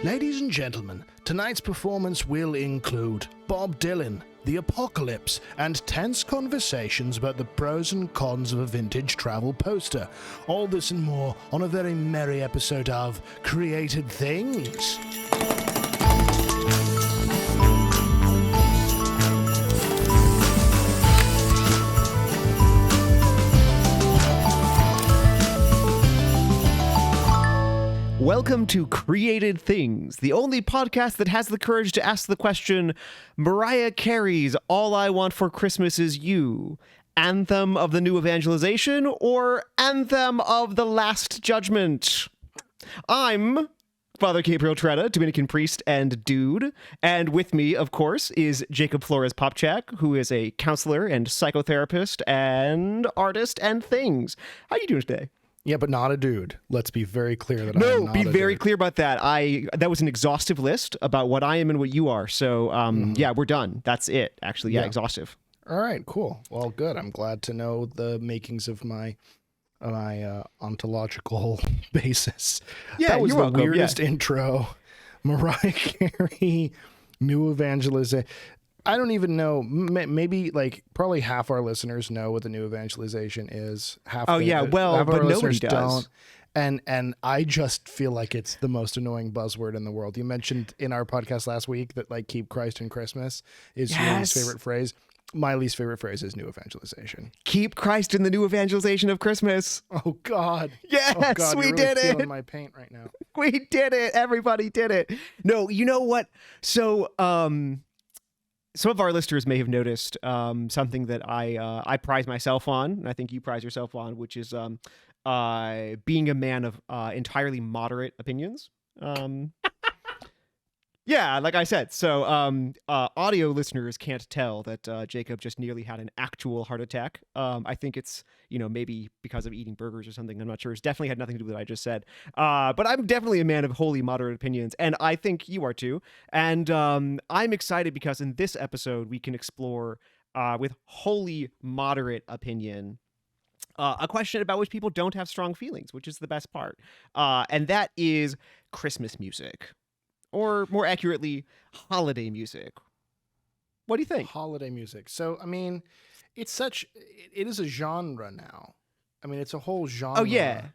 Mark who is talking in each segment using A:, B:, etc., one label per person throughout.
A: Ladies and gentlemen, tonight's performance will include Bob Dylan, the apocalypse, and tense conversations about the pros and cons of a vintage travel poster. All this and more on a very merry episode of Created Things.
B: Welcome to Created Things, the only podcast that has the courage to ask the question, Mariah Carey's All I Want for Christmas Is You, Anthem of the New Evangelization, or Anthem of the Last Judgment? I'm Father Gabriel Tretta, Dominican priest and dude, and with me, of course, is Jacob Flores Popchak, who is a counselor and psychotherapist and artist and things. How are you doing today?
A: Yeah, but not a dude. Let's be very clear that I am not a dude.
B: No, be very clear about that. That was an exhaustive list about what I am and what you are. So, yeah, we're done. That's it, actually. Yeah, exhaustive.
A: All right, cool. Well, good. I'm glad to know the makings of my ontological basis.
B: Yeah,
A: that was
B: you're
A: the
B: welcome.
A: weirdest intro. Mariah Carey, New Evangelization. I don't even know. Maybe probably half our listeners know what the New Evangelization is. Half
B: but nobody does.
A: And I just feel like it's the most annoying buzzword in the world. You mentioned in our podcast last week that keep Christ in Christmas is your least favorite phrase. My least favorite phrase is New Evangelization.
B: Keep Christ in the New Evangelization of Christmas.
A: Oh God.
B: Yes,
A: oh, God,
B: we
A: you're
B: did
A: really
B: it.
A: Feeling my paint right now.
B: We did it. Everybody did it. No, you know what? So, some of our listeners may have noticed something that I pride myself on, and I think you pride yourself on, which is being a man of entirely moderate opinions. Yeah, like I said. So audio listeners can't tell that Jacob just nearly had an actual heart attack. I think it's, maybe because of eating burgers or something. I'm not sure. It's definitely had nothing to do with what I just said. But I'm definitely a man of wholly moderate opinions, and I think you are too. And I'm excited because in this episode, we can explore with wholly moderate opinion a question about which people don't have strong feelings, which is the best part. And that is Christmas music. Or more accurately, holiday music. What do you think?
A: Holiday music. So, I mean, it is a genre now. I mean, it's a whole genre.
B: Oh, yeah.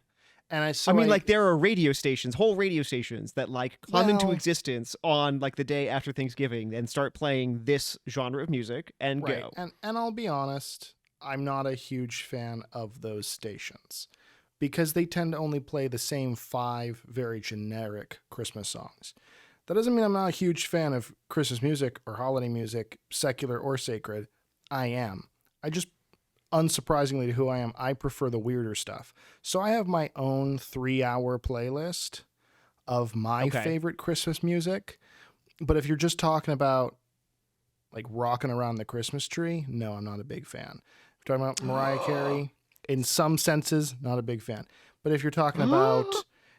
A: And
B: there are whole radio stations that come into existence on the day after Thanksgiving and start playing this genre of music and
A: right.
B: go.
A: And I'll be honest, I'm not a huge fan of those stations because they tend to only play the same 5 very generic Christmas songs. That doesn't mean I'm not a huge fan of Christmas music or holiday music, secular or sacred. I am. I just, unsurprisingly to who I am, I prefer the weirder stuff. So I have my own 3-hour playlist of my favorite Christmas music. But if you're just talking about rocking around the Christmas tree, no, I'm not a big fan. If you're talking about Mariah Carey, in some senses, not a big fan. But if you're talking about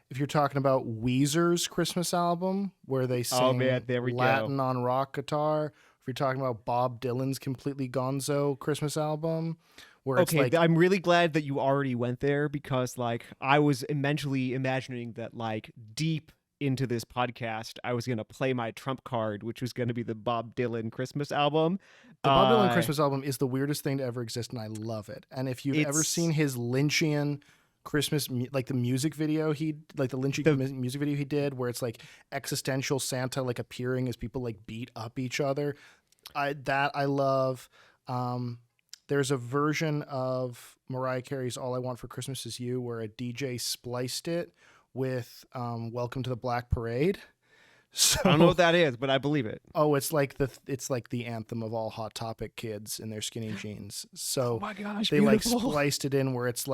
A: Weezer's Christmas album, where they sing Latin on rock guitar, if you're talking about Bob Dylan's Completely Gonzo Christmas album, where it's
B: I'm really glad that you already went there because I was mentally imagining that deep into this podcast, I was going to play my trump card, which was going to be the Bob Dylan Christmas album.
A: The Bob Dylan Christmas album is the weirdest thing to ever exist, and I love it. And if you've ever seen his Lynchian Christmas, the music video music video he did, where it's existential Santa appearing as people beat up each other, I love. There's a version of Mariah Carey's All I Want for Christmas Is You where a DJ spliced it with Welcome to the Black Parade. So,
B: I don't know what that is, but I believe it.
A: Oh, it's the anthem of all Hot Topic kids in their skinny jeans. So
B: oh my gosh,
A: they
B: beautiful.
A: Spliced it in where it's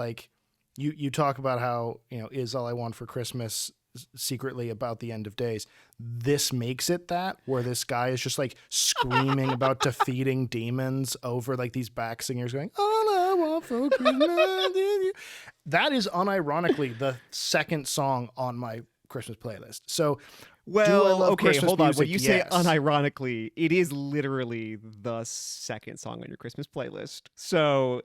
A: you talk about how, is All I Want for Christmas secretly about the end of days. This makes it that, where this guy is just screaming about defeating demons over these back singers going, all I want for Christmas is you. That is unironically the second song on my Christmas playlist. So,
B: hold
A: Christmas
B: on.
A: music?
B: When you say
A: Yes.
B: unironically, it is literally the second song on your Christmas playlist. So,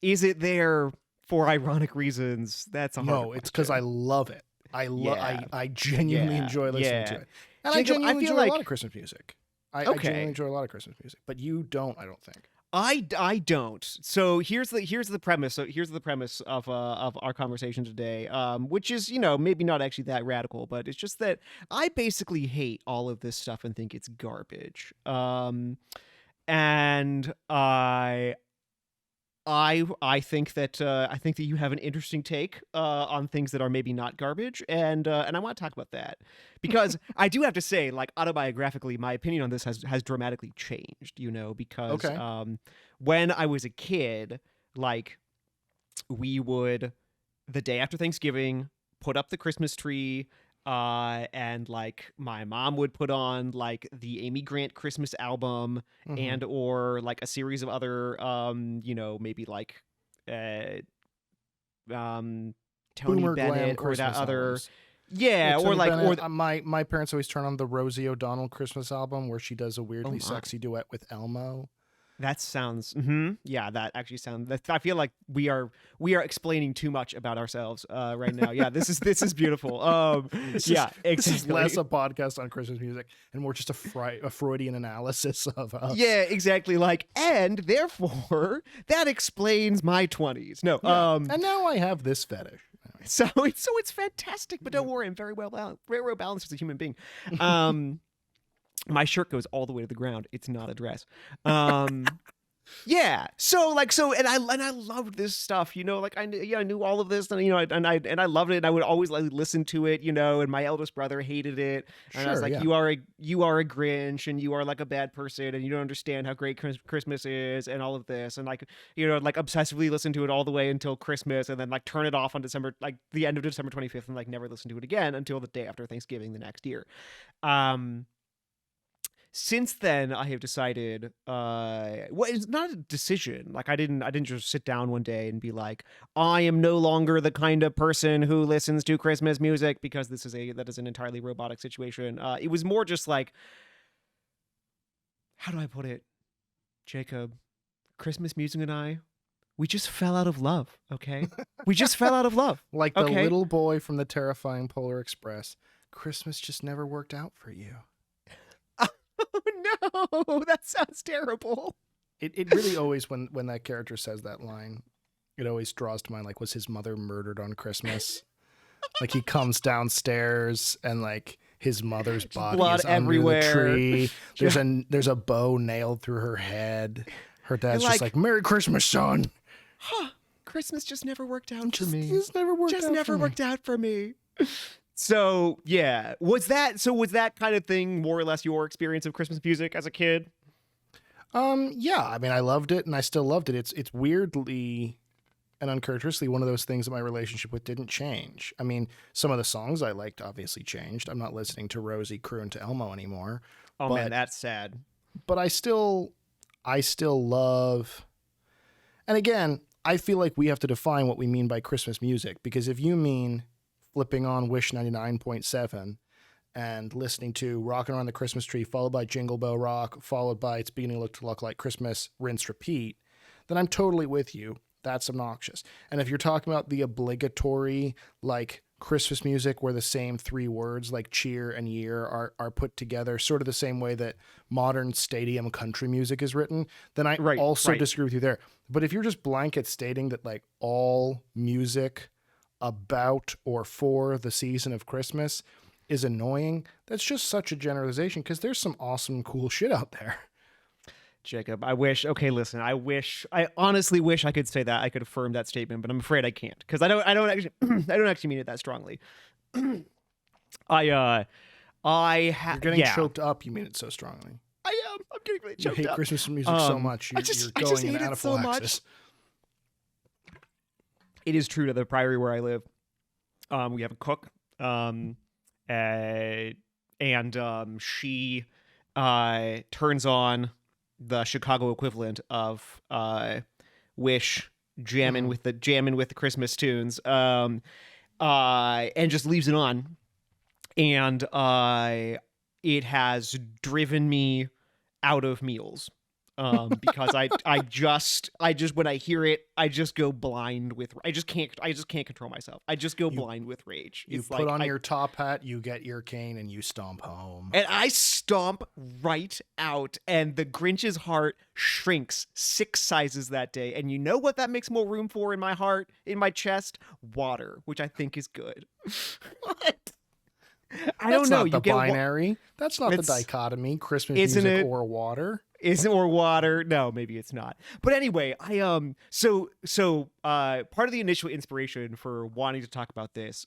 B: is it there for ironic reasons? That's a hard
A: No, it's because I love it.
B: Yeah.
A: I genuinely
B: Yeah.
A: enjoy listening to
B: Yeah.
A: it. And I
B: Jacob, I
A: genuinely
B: feel
A: enjoy a lot
B: like
A: of Christmas music. I
B: okay.
A: genuinely enjoy a lot of Christmas music, but you don't, I don't think.
B: I don't. So here's the premise. So here's the premise of our conversation today, which is maybe not actually that radical, but it's just that I basically hate all of this stuff and think it's garbage. And I think that you have an interesting take on things that are maybe not garbage, and I want to talk about that because I do have to say, like autobiographically, my opinion on this has dramatically changed. Because
A: Okay.
B: when I was a kid, like we would the day after Thanksgiving put up the Christmas tree. And like my mom would put on like the Amy Grant Christmas album
A: Mm-hmm.
B: and or like a series of other maybe like uh Tony
A: Boomer glam
B: Bennett or that
A: Christmas
B: other
A: albums. Yeah,
B: yeah or
A: Tony
B: like
A: Bennett. My parents always turn on the Rosie O'Donnell Christmas album where she does a
B: oh
A: weirdly
B: my,
A: sexy duet with Elmo.
B: that sounds yeah, that actually sounds I feel like we are explaining too much about ourselves right now. Yeah, this is beautiful. Yeah,
A: This is less
B: exactly.
A: a podcast on Christmas music and more just a Freudian analysis of us.
B: Yeah, exactly. Like, and therefore that explains my 20s. No,
A: Yeah. And now I have this fetish.
B: so it's fantastic, but don't worry, I'm very well balanced as a human being. My shirt goes all the way to the ground. It's not a dress. Yeah. And I loved this stuff, like I knew all of this and I loved it. And I would always like listen to it, and my eldest brother hated it. And I was
A: Sure,
B: like,
A: yeah.
B: you are a Grinch and you are like a bad person and you don't understand how great Christmas is and all of this. And like, like obsessively listen to it all the way until Christmas and then like turn it off on December, like the end of December 25th and like never listen to it again until the day after Thanksgiving the next year. Since then I have decided well, it's not a decision. Like I didn't just sit down one day and be like, I am no longer the kind of person who listens to Christmas music, because that is an entirely robotic situation. It was more just like, how do I put it, Jacob? Christmas music and I, we just fell out of love, okay? We just fell out of love.
A: Like the
B: okay?
A: little boy from the terrifying Polar Express. Christmas just never worked out for you.
B: Oh no, that sounds terrible.
A: It really always, when that character says that line, it always draws to mind, like, was his mother murdered on Christmas? Like he comes downstairs and like his mother's body
B: blood
A: is under
B: everywhere.
A: the tree. There's a bow nailed through her head. Her dad's just like, Merry Christmas, son.
B: Huh, Christmas just never worked out for
A: Just
B: me.
A: Just never
B: worked out for me. So yeah, was that kind of thing more or less your experience of Christmas music as a kid?
A: Yeah, I mean, I loved it and I still loved it. It's weirdly and uncharacteristically one of those things that my relationship with didn't change. I mean, some of the songs I liked obviously changed. I'm not listening to Rosie croon to Elmo anymore.
B: Oh man, that's sad.
A: But I still love. And again, I feel like we have to define what we mean by Christmas music, because if you mean flipping on Wish 99.7 and listening to Rockin' Around the Christmas Tree, followed by Jingle Bell Rock, followed by It's Beginning to Look Like Christmas, rinse, repeat, then I'm totally with you. That's obnoxious. And if you're talking about the obligatory, like, Christmas music where the same three words, like cheer and year, are put together, sort of the same way that modern stadium country music is written, then I also disagree with you there. But if you're just blanket stating that, like, all music about or for the season of Christmas is annoying, that's just such a generalization, because there's some awesome, cool shit out there.
B: Jacob, I honestly wish I could say that. I could affirm that statement, but I'm afraid I can't, because I don't actually I don't actually mean it that strongly. You're
A: getting choked up. You mean it so strongly.
B: I am. I'm getting really choked up.
A: You hate Christmas music so much. You're going in anaphylaxis.
B: It is true to the Priory where I live. We have a cook, and she turns on the Chicago equivalent of Wish, jamming with the Christmas tunes, and just leaves it on, and it has driven me out of meals. because I just when I hear it, I just go blind with I just can't control myself. I just go blind with rage.
A: You
B: It's
A: put
B: like
A: on your top hat, you get your cane, and you stomp home.
B: and I stomp right out, and the Grinch's heart shrinks 6 sizes that day. And you know what that makes more room for in my heart, in my chest? Water, which I think is good.
A: What?
B: I don't know.
A: Not the binary. That's not the dichotomy. Christmas music
B: it?
A: or water.
B: Isn't or water? No, maybe it's not. But anyway, so part of the initial inspiration for wanting to talk about this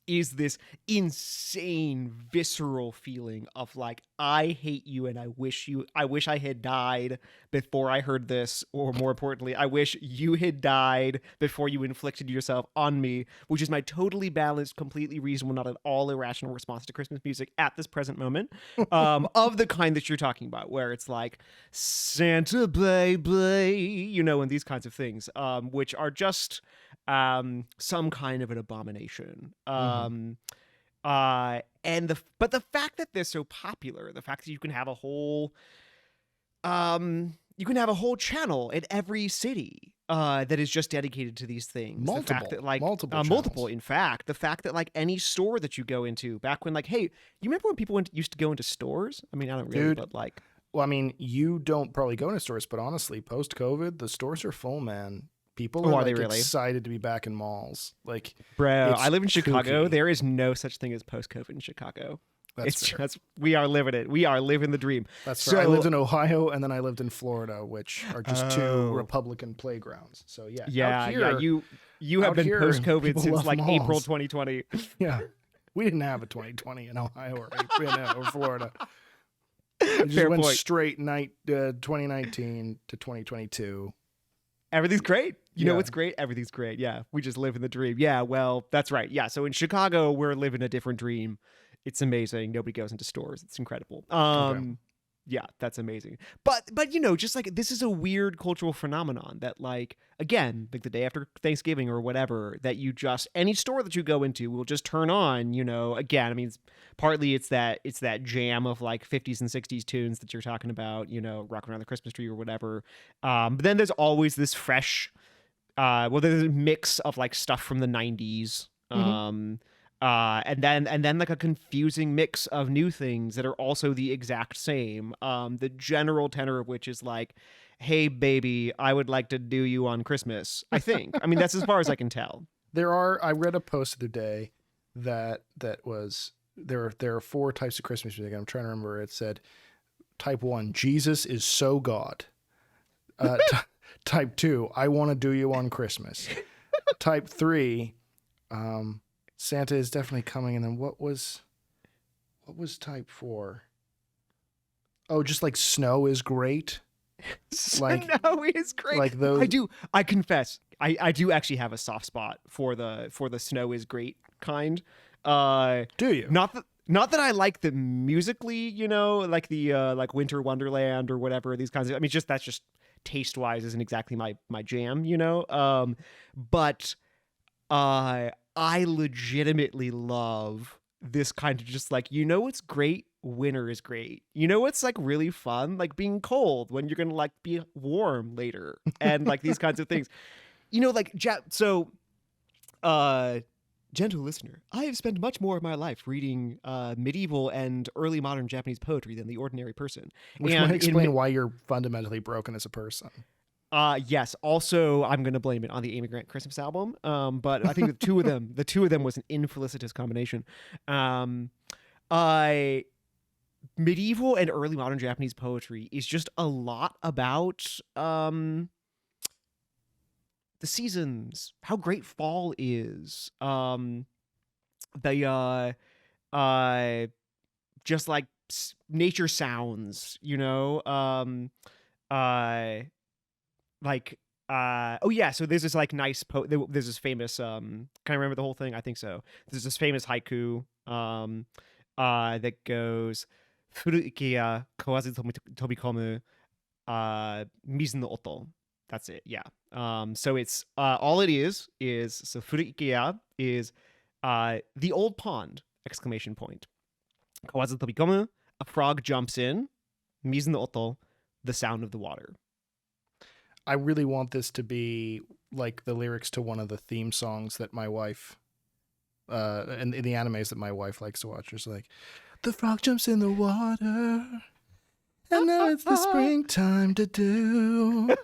B: is this insane visceral feeling of like, I hate you and I wish I had died before I heard this, or more importantly, I wish you had died before you inflicted yourself on me, which is my totally balanced, completely reasonable, not at all irrational response to Christmas music at this present moment, of the kind that you're talking about, where it's like, Santa baby, you know, and these kinds of things, which are just some kind of an abomination. But the fact that they're so popular, the fact that you can have a whole channel in every city that is just dedicated to these things.
A: Multiple,
B: the fact that like
A: multiple.
B: In fact, the fact that like any store that you go into back when, like, hey, you remember when people used to go into stores? I mean, I don't really,
A: Dude,
B: but like,
A: well, I mean, you don't probably go into stores, but honestly, post COVID, the stores are full, man. People are like excited to be back in malls. Like,
B: bro, I live in Chicago.
A: kooky.
B: There is no such thing as post-COVID in Chicago.
A: That's
B: we are living it. We are living the dream.
A: That's fair. I lived in Ohio and then I lived in Florida, which are just two Republican playgrounds. So yeah.
B: You have been post-COVID since like
A: malls.
B: April 2020.
A: Yeah, we didn't have a 2020 in Ohio or Florida. We just went straight 2019 to 2022.
B: Everything's great. You know what's great? Everything's great. Yeah, we just live in the dream. Yeah, well, that's right. Yeah, so in Chicago, we're living a different dream. It's amazing. Nobody goes into stores. It's incredible. Yeah, that's amazing. But you know, just like this is a weird cultural phenomenon that, like, again, like the day after Thanksgiving or whatever, that you just any store that you go into will just turn on, you know, again, I mean, partly it's that jam of like 50s and 60s tunes that you're talking about, you know, Rockin' Around the Christmas Tree or whatever. But then there's always this fresh there's a mix of like stuff from the 90s. And then like a confusing mix of new things that are also the exact same. The general tenor of which is like, hey baby, I would like to do you on Christmas, I think. I mean, that's as far as I can tell.
A: I read a post the other day that was there are 4 types of Christmas music. I'm trying to remember. It said type 1, Jesus is so God. Type 2, I want to do you on Christmas. Type 3, Santa is definitely coming. And then what was type 4? Oh, just like snow is great.
B: Like, snow is great. Like those. I confess, I do actually have a soft spot for the snow is great kind.
A: Do you?
B: Not that I like the musically, you know, like the like Winter Wonderland or whatever, these kinds of, I mean, that's just taste wise isn't exactly my jam, you know. But I legitimately love this kind of just like, you know, it's great. Winter is great. You know, it's like really fun, like being cold when you're going to like be warm later and like these kinds of things, you know, like, gentle listener, I have spent much more of my life reading medieval and early modern Japanese poetry than the ordinary person.
A: Which might explain why you're fundamentally broken as a person.
B: Yes. Also, I'm going to blame it on the Immigrant Christmas album. But I think the two of them was an infelicitous combination. Medieval and early modern Japanese poetry is just a lot about the seasons, how great fall is, just like nature sounds, you know, so there's this like nice there's this famous can I remember the whole thing? I think so. There's this famous haiku that goes Furu ikeya kawazu tobikomu mizu no oto. That's it. Yeah. So it's all it is so Furu ikeya is the old pond, exclamation point. Kawazu tobikomu, a frog jumps in, mizu no oto, the sound of the water.
A: I really want this to be like the lyrics to one of the theme songs that my wife, in the animes that my wife likes to watch. It's like, the frog jumps in the water, and now it's the springtime to do.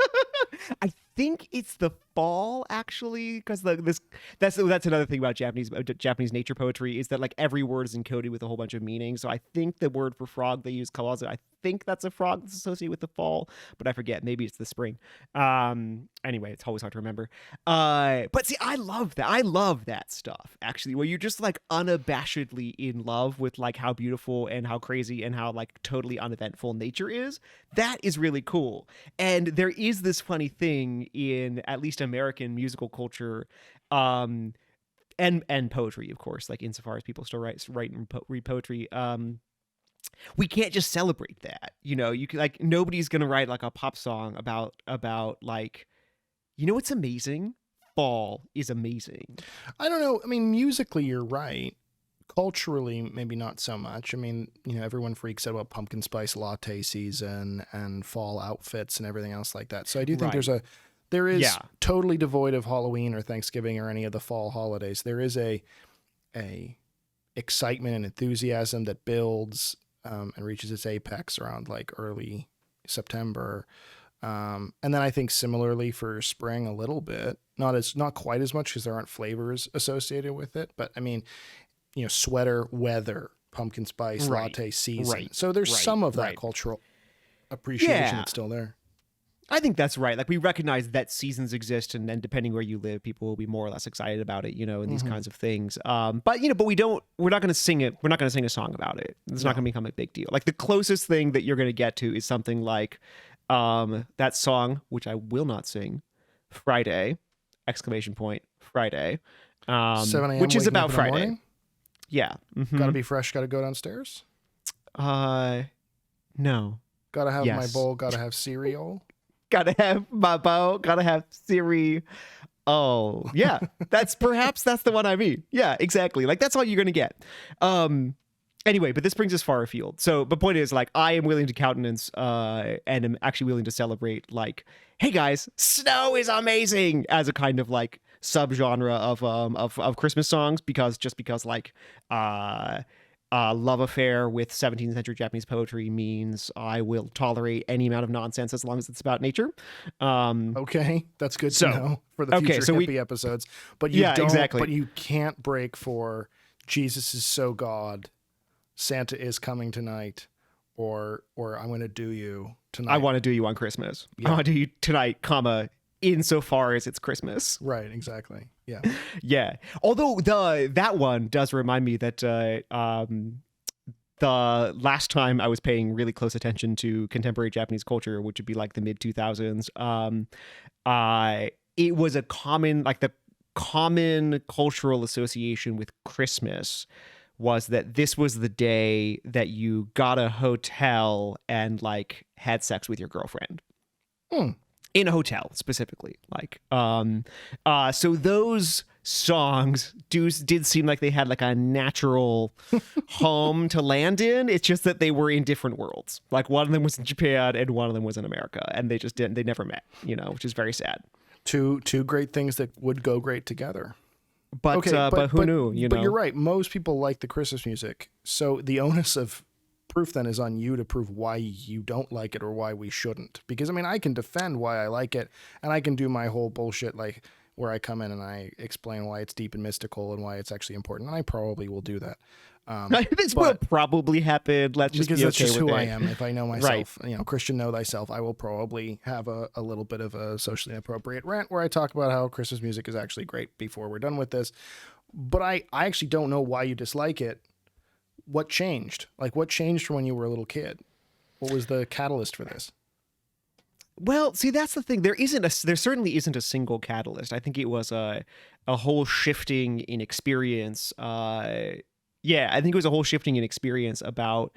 B: I think it's the fall, actually, because that's another thing about Japanese nature poetry is that like every word is encoded with a whole bunch of meanings. So I think the word for frog they use kawazu, I think that's a frog that's associated with the fall, but I forget. Maybe it's the spring. Anyway, it's always hard to remember. But see, I love that. I love that stuff actually, where you're just like unabashedly in love with like how beautiful and how crazy and how like totally uneventful nature is. That is really cool. And there is this funny thing in at least American musical culture, and poetry, of course, like insofar as people still write and read poetry. We can't just celebrate that, you can like, nobody's gonna write like a pop song about like, what's amazing? Fall is amazing.
A: I don't know. I mean, musically, you're right. Culturally, maybe not so much. I mean, everyone freaks out about pumpkin spice latte season and fall outfits and everything else like that. So I do think
B: Right.
A: there is
B: Yeah.
A: totally devoid of Halloween or Thanksgiving or any of the fall holidays. There is a excitement and enthusiasm that builds and reaches its apex around like early September. And then I think similarly for spring a little bit, not quite as much because there aren't flavors associated with it. But I mean, sweater weather, pumpkin spice latte season.
B: Right.
A: So there's some of that
B: Right.
A: cultural appreciation
B: Yeah.
A: that's still there.
B: I think that's right. Like we recognize that seasons exist, and then depending where you live, people will be more or less excited about it, and these kinds of things. But we're not going to sing it. We're not going to sing a song about it. It's not going to become a big deal. Like the closest thing that you're going to get to is something like that song, which I will not sing, Friday, ! Friday,
A: 7 a.m.
B: which is
A: waking
B: about
A: up in the
B: Friday.
A: morning.
B: Yeah. Mhm.
A: Gotta be fresh. Gotta go downstairs.
B: No.
A: Gotta have my
B: Yes.
A: bowl. Gotta have cereal.
B: Gotta have my bow, gotta have Siri. Oh, yeah. That's the one I mean. Yeah, exactly. Like that's all you're gonna get. Anyway, but this brings us far afield. So, but point is, like, I am willing to countenance and am actually willing to celebrate, like, hey guys, snow is amazing as a kind of like subgenre of Christmas songs because like love affair with 17th century Japanese poetry means I will tolerate any amount of nonsense as long as it's about nature.
A: Okay, that's good
B: So-
A: to know for the future hippie episodes. But you
B: Yeah,
A: don't.
B: exactly.
A: But you can't break for Jesus is so God, Santa is coming tonight, or I'm going to do you tonight.
B: I want to do you on Christmas.
A: Yeah.
B: I want to do you tonight, insofar as it's Christmas.
A: Right, exactly. Yeah.
B: Yeah. Although that one does remind me that the last time I was paying really close attention to contemporary Japanese culture, which would be like the mid 2000s, it was the common cultural association with Christmas was that this was the day that you got a hotel and like had sex with your girlfriend. In a hotel specifically, like so those songs did seem like they had like a natural home to land in. It's just that they were in different worlds. Like one of them was in Japan and one of them was in America, and they never met, which is very sad.
A: Two great things that would go great together.
B: But
A: Okay,
B: but who knew?
A: But you're right. Most people like the Christmas music, so the onus of proof then is on you to prove why you don't like it or why we shouldn't. Because I mean, I can defend why I like it, and I can do my whole bullshit like where I come in and I explain why it's deep and mystical and why it's actually important, and I probably will do that.
B: This will probably happen. Let's just
A: because
B: be
A: that's
B: okay
A: just
B: with
A: who I
B: it.
A: am. If I know myself, Christian know thyself, I will probably have a little bit of a socially inappropriate rant where I talk about how Christmas music is actually great before we're done with this. But I actually don't know why you dislike it. What changed? Like, what changed from when you were a little kid? What was the catalyst for this?
B: Well, see, that's the thing. There certainly isn't a single catalyst. I think it was a whole shifting in experience. I think it was a whole shifting in experience about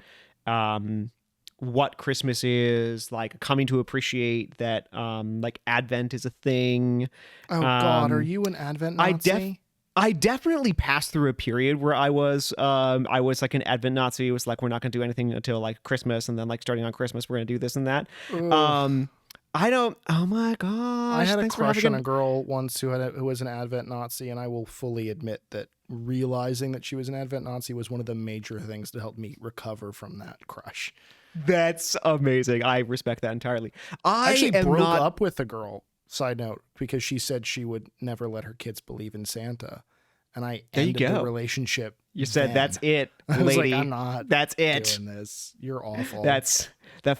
B: what Christmas is, like coming to appreciate that like Advent is a thing.
A: Oh God, are you an Advent Nazi?
B: I definitely passed through a period where I was like an Advent Nazi. It was like, we're not going to do anything until like Christmas, and then like starting on Christmas we're going to do this and that.
A: Ugh.
B: I don't. Oh my
A: I
B: gosh!
A: had a
B: Thanks for
A: crush
B: having
A: on a girl once who was an Advent Nazi, and I will fully admit that realizing that she was an Advent Nazi was one of the major things to help me recover from that crush.
B: That's amazing. I respect that entirely.
A: I actually
B: am
A: broke
B: not.
A: up with the girl, side note, because she said she would never let her kids believe in Santa. And I
B: There you
A: ended the
B: go.
A: relationship.
B: You said
A: then.
B: that's it,
A: I was
B: lady.
A: like, I'm not
B: That's it.
A: doing this. You're awful.
B: That's the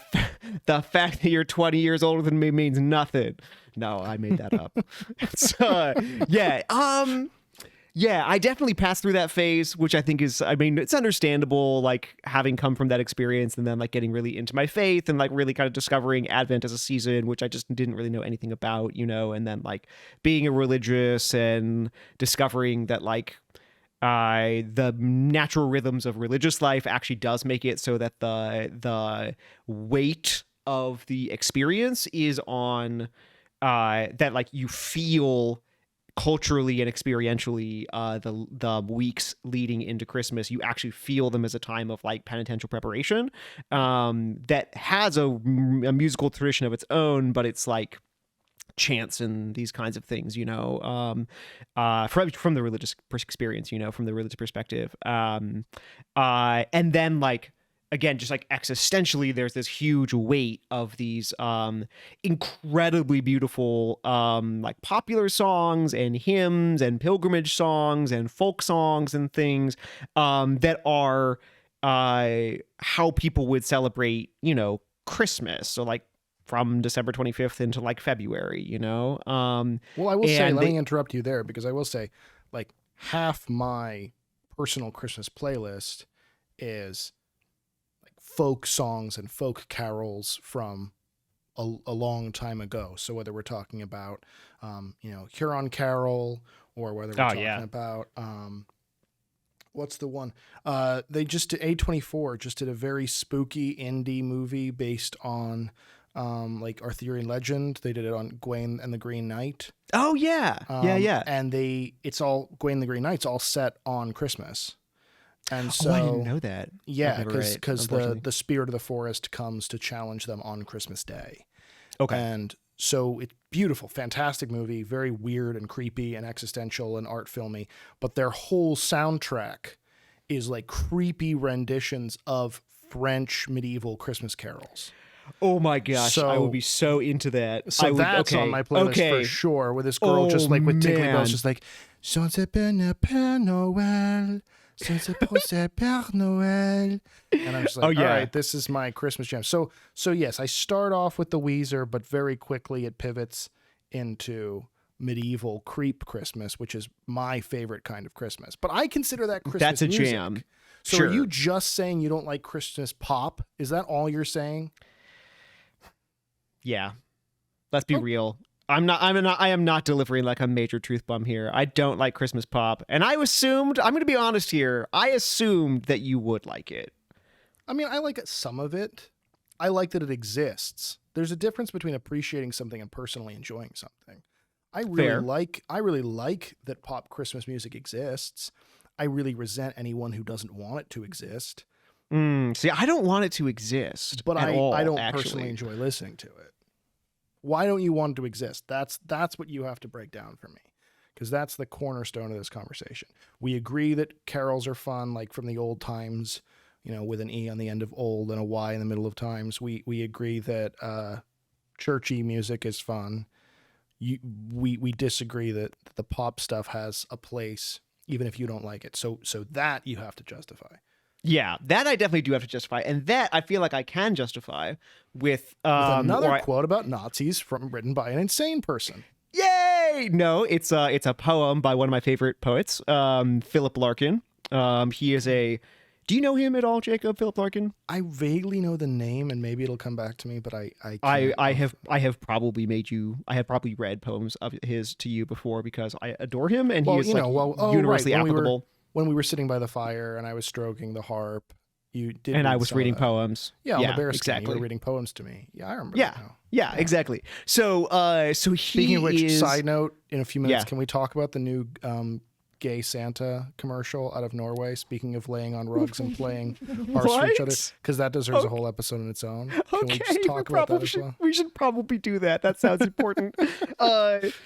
B: fact that you're 20 years older than me means nothing. No, I made that up. So, yeah. Yeah, I definitely passed through that phase, which I think is, I mean, it's understandable, like having come from that experience and then like getting really into my faith and like really kind of discovering Advent as a season, which I just didn't really know anything about, you know, and then like being a religious and discovering that like the natural rhythms of religious life actually does make it so that the weight of the experience is on that like you feel culturally and experientially the weeks leading into Christmas, you actually feel them as a time of like penitential preparation that has a musical tradition of its own, but it's like chants and these kinds of things, you know, from the religious experience, you know, from the religious perspective, and then like again, just like existentially, there's this huge weight of these incredibly beautiful like popular songs and hymns and pilgrimage songs and folk songs and things that are how people would celebrate, you know, Christmas. So like from December 25th into like February, you know.
A: Well, I will say, let me interrupt you there, because I will say, like, half my personal Christmas playlist is folk songs and folk carols from a long time ago. So whether we're talking about, you know, Huron Carol, or whether we're talking about, what's the one? They just did, A24 just did a very spooky indie movie based on, like Arthurian legend. They did it on Gawain and the Green Knight.
B: Oh yeah. Yeah.
A: And it's all Gawain and the Green Knight's all set on Christmas. And so,
B: I didn't know that.
A: Yeah, because the spirit of the forest comes to challenge them on Christmas Day.
B: Okay.
A: And so it's beautiful, fantastic movie, very weird and creepy and existential and art filmy. But their whole soundtrack is like creepy renditions of French medieval Christmas carols.
B: Oh my gosh, I would be so into that.
A: So that's on my playlist for sure, with this girl just like with tinkly bells, just like, Sans Père Noël. Père Noël. And I'm just like, all right, this is my Christmas jam. So yes, I start off with the Weezer, but very quickly it pivots into medieval creep Christmas, which is my favorite kind of Christmas. But I consider that Christmas
B: That's a
A: music.
B: jam.
A: So
B: sure.
A: Are you just saying you don't like Christmas pop? Is that all you're saying?
B: Yeah. Let's be real. I am not delivering like a major truth bomb here. I don't like Christmas pop. And I'm going to be honest here, I assumed that you would like it.
A: I mean, I like some of it. I like that it exists. There's a difference between appreciating something and personally enjoying something. I really like that pop Christmas music exists. I really resent anyone who doesn't want it to exist.
B: See, I don't want it to exist,
A: but
B: I don't
A: personally enjoy listening to it. Why don't you want it to exist? That's what you have to break down for me, because that's the cornerstone of this conversation. We agree that carols are fun, like from the old times, you know, with an E on the end of old and a Y in the middle of times. We agree that churchy music is fun. We disagree that the pop stuff has a place, even if you don't like it. So that you have to justify.
B: Yeah, that I definitely do have to justify, and that I feel like I can justify with
A: another quote about Nazis written by an insane person.
B: Yay! No, it's a poem by one of my favorite poets, Philip Larkin. He is a. Do you know him at all, Jacob? Philip Larkin?
A: I vaguely know the name, and maybe it'll come back to me, but
B: I have probably read poems of his to you before, because I adore him, and he is universally applicable.
A: When we were sitting by the fire and I was stroking the harp, you did.
B: And I was reading poems.
A: Yeah, on the bear skin, you were reading poems to me. Yeah, I remember.
B: Yeah, exactly. So,
A: Speaking of which, side note, in a few minutes, can we talk about the new gay Santa commercial out of Norway. Speaking of laying on rugs and playing Hearts for each other, because that deserves a whole episode in its own. Can we just talk about that as well?
B: We should probably do that. That sounds important.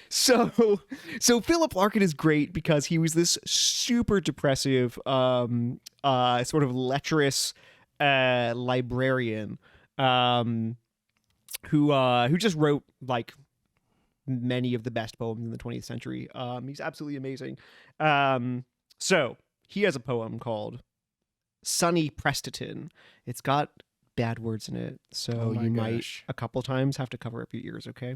B: So Philip Larkin is great because he was this super depressive, sort of lecherous librarian who just wrote like many of the best poems in the 20th century. He's absolutely amazing. So he has a poem called Sunny Prestatin. It's got bad words in it, so you might a couple times have to cover up your ears, okay?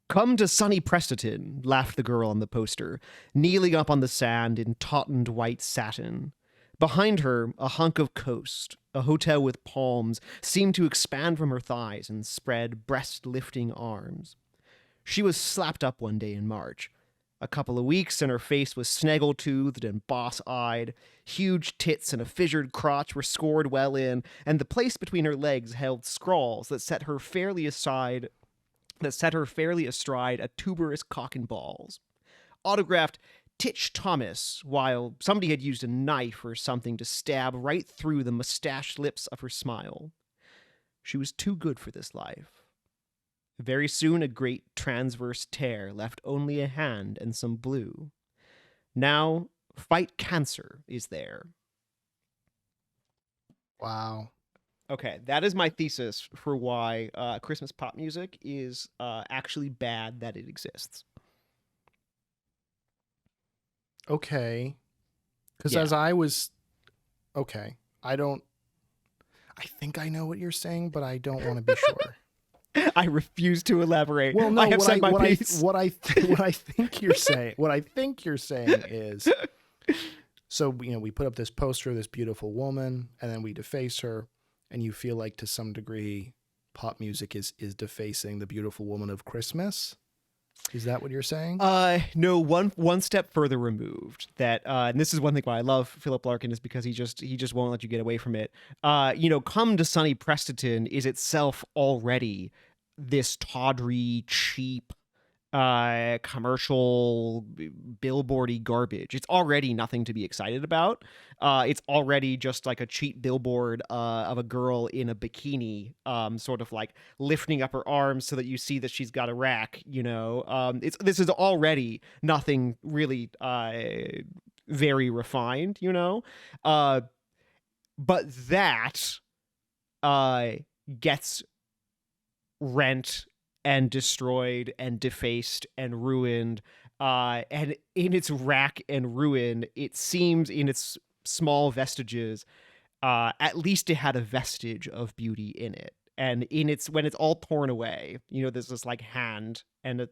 B: Come to sunny Prestatin, laughed the girl on the poster, kneeling up on the sand in tautened white satin. Behind her, a hunk of coast, a hotel with palms, seemed to expand from her thighs and spread breast-lifting arms. She was slapped up one day in March. A couple of weeks and her face was snaggle-toothed and boss-eyed. Huge tits and a fissured crotch were scored well in, and the place between her legs held scrawls that set her fairly astride a tuberous cock and balls. Autographed Titch Thomas, while somebody had used a knife or something to stab right through the mustached lips of her smile. She was too good for this life. Very soon a great transverse tear left only a hand and some blue. Now, fight cancer is there.
A: Wow.
B: Okay, that is my thesis for why Christmas pop music is actually bad that it exists.
A: Okay. Because as I was... Okay. I think I know what you're saying, but I don't want to be sure.
B: I refuse to elaborate.
A: Well, no,
B: I have said my piece.
A: What I think you're saying is, so we put up this poster of this beautiful woman, and then we deface her, and you feel like to some degree, pop music is defacing the beautiful woman of Christmas. Is that what you're saying?
B: No, one step further removed. That and this is one thing why I love Philip Larkin is because he just won't let you get away from it. Come to Sunny Prestatin is itself already this tawdry, cheap, commercial, billboardy garbage. It's already nothing to be excited about. It's already just like a cheap billboard of a girl in a bikini, sort of like lifting up her arms so that you see that she's got a rack. This is already nothing really very refined. But that gets rent and destroyed and defaced and ruined, and in its rack and ruin, it seems in its small vestiges, at least it had a vestige of beauty in it. And when it's all torn away, there's this like hand and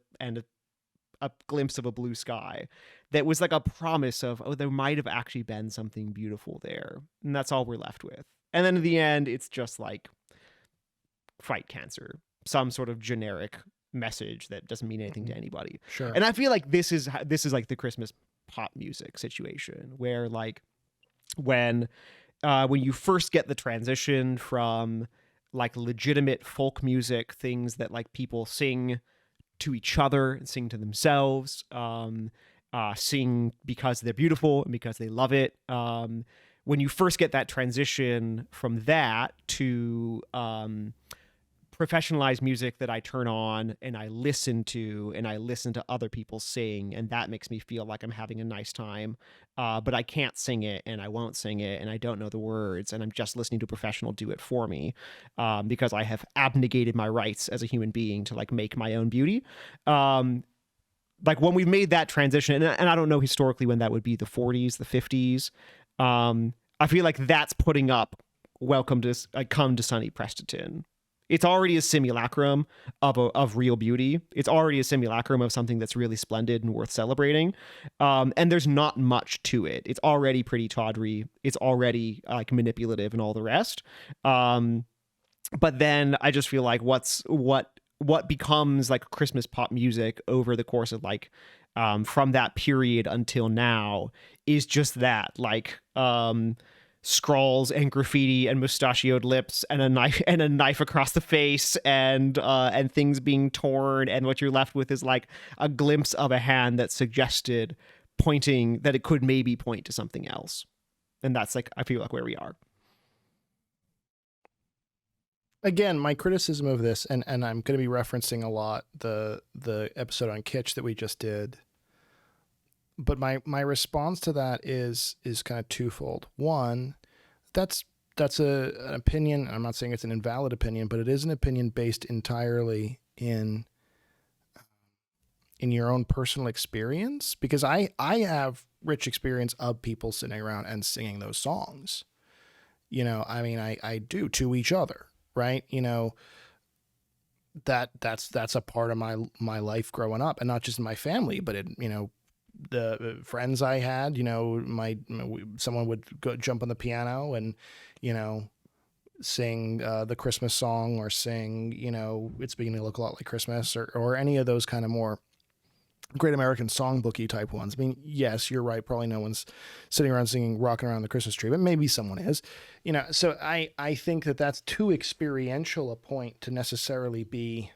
B: a glimpse of a blue sky that was like a promise of, there might have actually been something beautiful there, and that's all we're left with. And then in the end, it's just like fight cancer. Some sort of generic message that doesn't mean anything to anybody.
A: Sure.
B: And I feel like this is like the Christmas pop music situation where like when you first get the transition from like legitimate folk music, things that like people sing to each other and sing to themselves, sing because they're beautiful and because they love it. When you first get that transition from that to professionalized music that I turn on and I listen to other people sing, and that makes me feel like I'm having a nice time, but I can't sing it and I won't sing it and I don't know the words and I'm just listening to a professional do it for me, because I have abnegated my rights as a human being to like make my own beauty. Like when we've made that transition, and I don't know historically when that would be, the 40s, the 50s, I feel like that's putting up Come to Sunny Prestatin. It's already a simulacrum of real beauty. It's already a simulacrum of something that's really splendid and worth celebrating. And there's not much to it. It's already pretty tawdry. It's already like manipulative and all the rest. But then I just feel like what becomes like Christmas pop music over the course of like from that period until now is just that, like scrawls and graffiti and mustachioed lips and a knife across the face and things being torn, and what you're left with is like a glimpse of a hand that suggested pointing that it could maybe point to something else. And that's like, I feel like where we are.
A: Again, my criticism of this, and I'm going to be referencing a lot the episode on Kitsch that we just did, but my response to that is kind of twofold. One, that's an opinion. I'm not saying it's an invalid opinion, but it is an opinion based entirely in your own personal experience, because I have rich experience of people sitting around and singing those songs. You know, I mean, I do, to each other, right? You know, that's a part of my life growing up, and not just in my family, but it, you know, the friends I had, you know, someone would go jump on the piano and, you know, sing the Christmas song, or sing, you know, It's Beginning to Look a Lot Like Christmas, or any of those kind of more Great American Songbooky type ones. I mean, yes, you're right. Probably no one's sitting around singing Rockin' Around the Christmas Tree, but maybe someone is, you know. So I think that's too experiential a point to necessarily be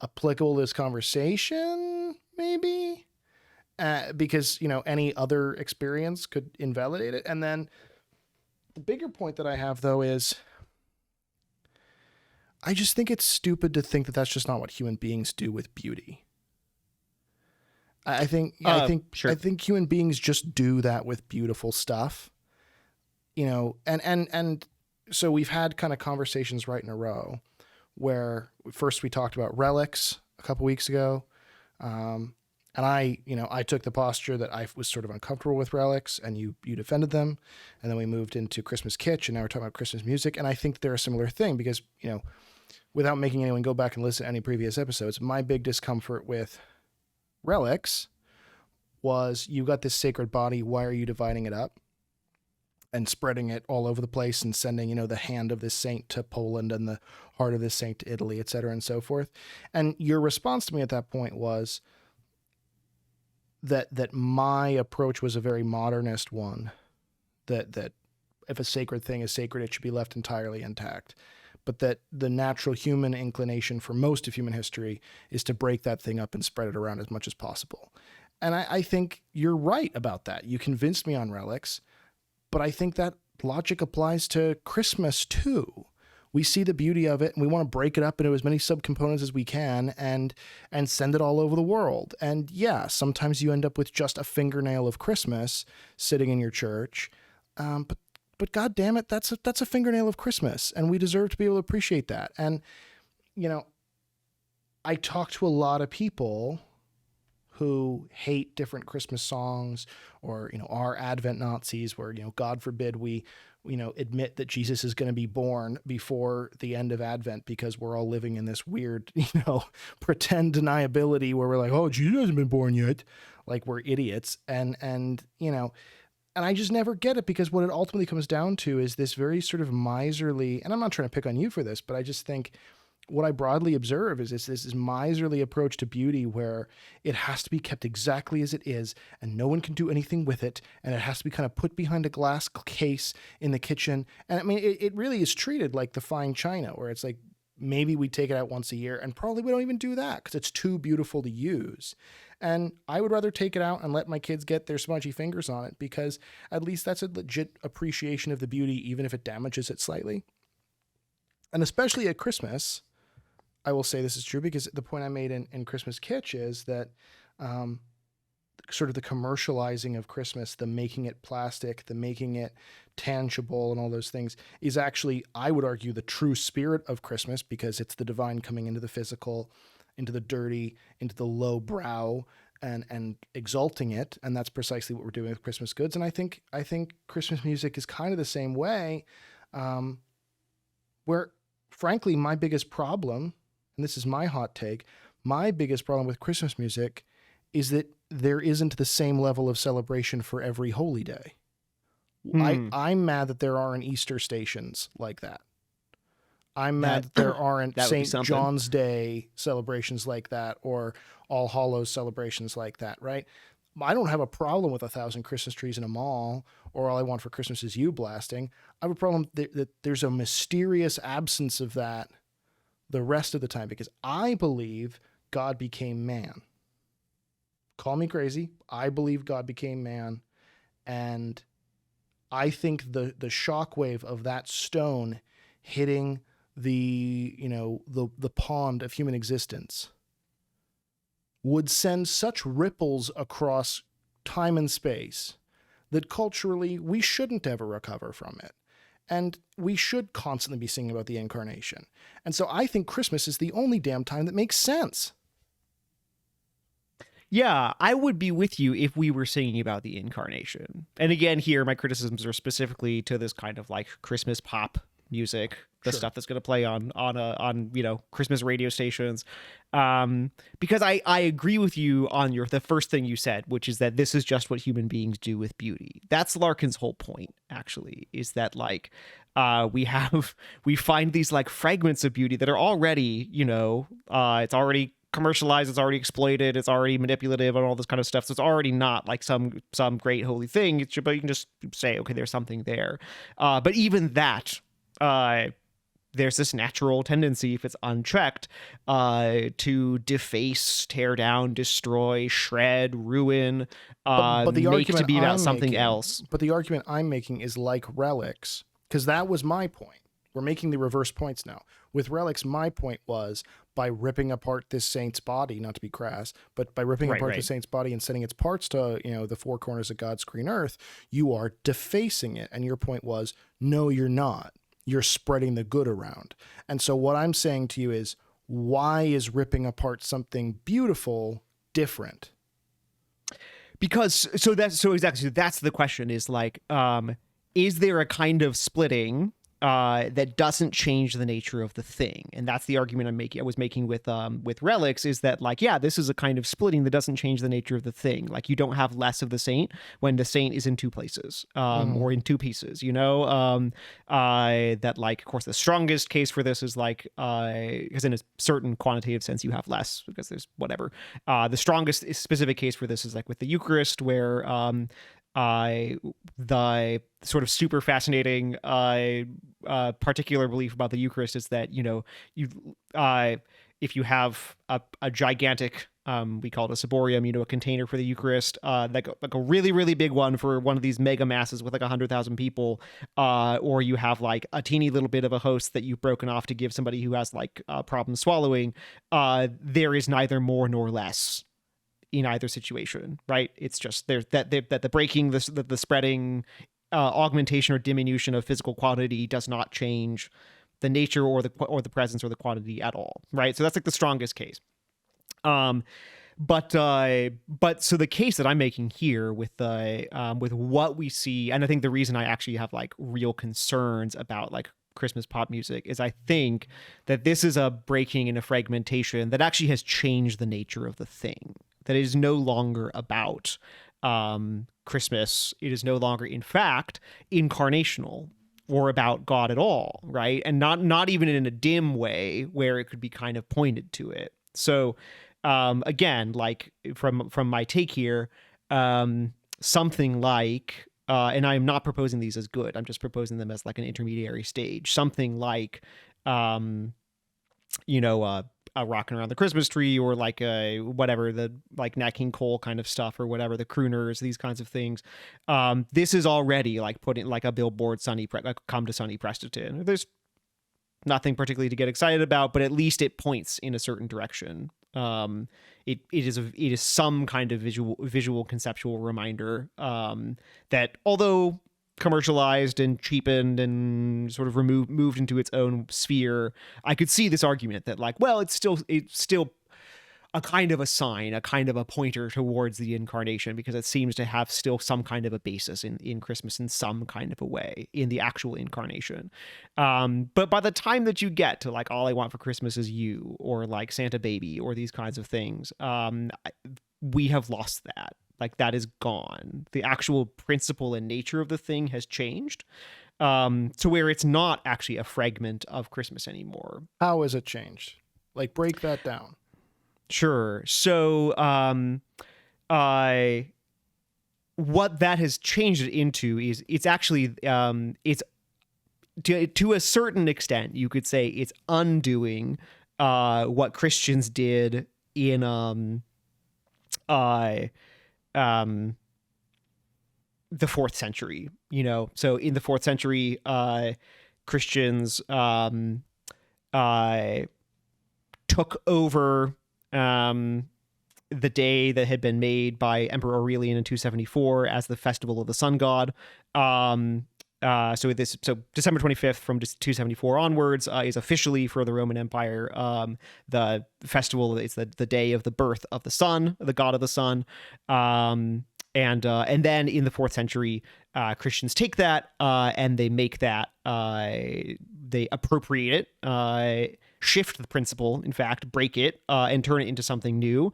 A: applicable to this conversation, maybe. Because, you know, any other experience could invalidate it. And then the bigger point that I have, though, is I just think it's stupid to think that that's just not what human beings do with beauty. I think
B: Sure.
A: I think human beings just do that with beautiful stuff, you know, and so we've had kind of conversations right in a row where first we talked about relics a couple weeks ago. And I took the posture that I was sort of uncomfortable with relics, and you defended them. And then we moved into Christmas kitsch, and now we're talking about Christmas music. And I think they're a similar thing because, you know, without making anyone go back and listen to any previous episodes, my big discomfort with relics was, you got this sacred body, why are you dividing it up and spreading it all over the place and sending, you know, the hand of this saint to Poland and the heart of this saint to Italy, et cetera, and so forth. And your response to me at that point was that my approach was a very modernist one, that if a sacred thing is sacred, it should be left entirely intact. But that the natural human inclination for most of human history is to break that thing up and spread it around as much as possible. And I think you're right about that. You convinced me on relics, but I think that logic applies to Christmas too. We see the beauty of it, and we want to break it up into as many subcomponents as we can and send it all over the world. And yeah, sometimes you end up with just a fingernail of Christmas sitting in your church. But God damn it, that's a fingernail of Christmas, and we deserve to be able to appreciate that. And, you know, I talk to a lot of people who hate different Christmas songs, or, you know, are Advent Nazis, where, you know, God forbid we, you know, admit that Jesus is going to be born before the end of Advent, because we're all living in this weird, you know, pretend deniability where we're like, oh, Jesus hasn't been born yet. Like we're idiots. And, you know, and I just never get it, because what it ultimately comes down to is this very sort of miserly, and I'm not trying to pick on you for this, but I just think what I broadly observe is this miserly approach to beauty, where it has to be kept exactly as it is, and no one can do anything with it, and it has to be kind of put behind a glass case in the kitchen. And I mean, it really is treated like the fine china, where it's like, maybe we take it out once a year, and probably we don't even do that because it's too beautiful to use. And I would rather take it out and let my kids get their smudgy fingers on it, because at least that's a legit appreciation of the beauty, even if it damages it slightly. And especially at Christmas, I will say this is true, because the point I made in Christmas Kitsch is that sort of the commercializing of Christmas, the making it plastic, the making it tangible and all those things, is actually, I would argue, the true spirit of Christmas, because it's the divine coming into the physical, into the dirty, into the low brow, and exalting it. And that's precisely what we're doing with Christmas goods. And I think Christmas music is kind of the same way, where frankly, my biggest problem, and this is my hot take, my biggest problem with Christmas music is that there isn't the same level of celebration for every holy day. I'm mad that there aren't Easter stations like that. I'm mad that there aren't St. John's Day celebrations like that, or All Hallows celebrations like that, right? I don't have a problem with 1,000 Christmas trees in a mall, or All I Want for Christmas Is You blasting. I have a problem that there's a mysterious absence of that the rest of the time, because I believe God became man. Call me crazy. I believe God became man, and I think the shockwave of that stone hitting the pond of human existence would send such ripples across time and space that culturally we shouldn't ever recover from it. And we should constantly be singing about the incarnation. And so I think Christmas is the only damn time that makes sense.
B: Yeah, I would be with you if we were singing about the incarnation. And again, here my criticisms are specifically to this kind of like Christmas pop music, the stuff that's going to play on Christmas radio stations. Because I agree with you on the first thing you said, which is that this is just what human beings do with beauty. That's Larkin's whole point, actually, is that like we find these like fragments of beauty that are already, it's already commercialized, it's already exploited, it's already manipulative and all this kind of stuff. So it's already not like some great holy thing. But you can just say, okay, there's something there. But even that, there's this natural tendency, if it's unchecked, to deface, tear down, destroy, shred, ruin,
A: but the
B: make to be about
A: I'm
B: something
A: making,
B: else.
A: But the argument I'm making is like relics, because that was my point. We're making the reverse points now. With relics, my point was by ripping apart this saint's body, not to be crass, but by ripping apart the saint's body and sending its parts to, the four corners of God's green earth, you are defacing it. And your point was, no, you're not. You're spreading the good around. And so what I'm saying to you is, why is ripping apart something beautiful different?
B: Because that's the question, is like, is there a kind of splitting that doesn't change the nature of the thing? And that's the argument I was making with relics, is that like, yeah, this is a kind of splitting that doesn't change the nature of the thing. Like, you don't have less of the saint when the saint is in two places, or in two pieces, that like, of course, the strongest case for this is like, because in a certain quantitative sense you have less because there's whatever. The strongest specific case for this is like with the Eucharist, where the sort of super fascinating particular belief about the Eucharist is that if you have a gigantic we call it a ciborium, a container for the Eucharist, like a really, really big one for one of these mega masses with like 100,000 people, or you have like a teeny little bit of a host that you've broken off to give somebody who has like problems swallowing, there is neither more nor less in either situation, right? It's just that the breaking, the spreading, augmentation or diminution of physical quantity does not change the nature or the presence or the quantity at all, right? So that's like the strongest case. But so the case that I'm making here with what we see, and I think the reason I actually have like real concerns about like Christmas pop music is I think that this is a breaking and a fragmentation that actually has changed the nature of the thing. That it is no longer about Christmas. It is no longer, in fact, incarnational or about God at all, right? And not even in a dim way where it could be kind of pointed to it. So again, like from my take here, something like, and I'm not proposing these as good, I'm just proposing them as like an intermediary stage, something like, a Rockin' Around the Christmas Tree, or like whatever, the like Nat King Cole kind of stuff, or whatever, the crooners, these kinds of things. This is already like putting like a billboard, come to sunny Presterton. There's nothing particularly to get excited about, but at least it points in a certain direction. It is some kind of visual conceptual reminder that, although commercialized and cheapened and sort of moved into its own sphere, I could see this argument that like, well, it's still a kind of a sign, a kind of a pointer towards the incarnation, because it seems to have still some kind of a basis in Christmas in some kind of a way, in the actual incarnation. But by the time that you get to like All I Want for Christmas Is You, or like Santa Baby, or these kinds of things, we have lost that. Like, that is gone. The actual principle and nature of the thing has changed, to where it's not actually a fragment of Christmas anymore.
A: How has it changed? Like, break that down.
B: Sure. So, what that has changed it into is it's actually, it's to a certain extent, you could say it's undoing what Christians did in the 4th century, so in the 4th century, Christians took over the day that had been made by Emperor Aurelian in 274 as the festival of the sun god. So December 25th from 274 onwards is officially for the Roman Empire the festival. It's the day of the birth of the sun, the god of the sun. And then in the 4th century, Christians take that and they make that they appropriate it, shift the principle, in fact, break it, and turn it into something new,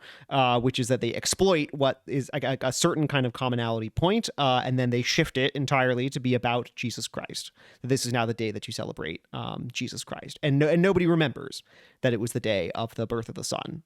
B: which is that they exploit what is a certain kind of commonality point, and then they shift it entirely to be about Jesus Christ. This is now the day that you celebrate Jesus Christ, and nobody remembers that it was the day of the birth of the sun.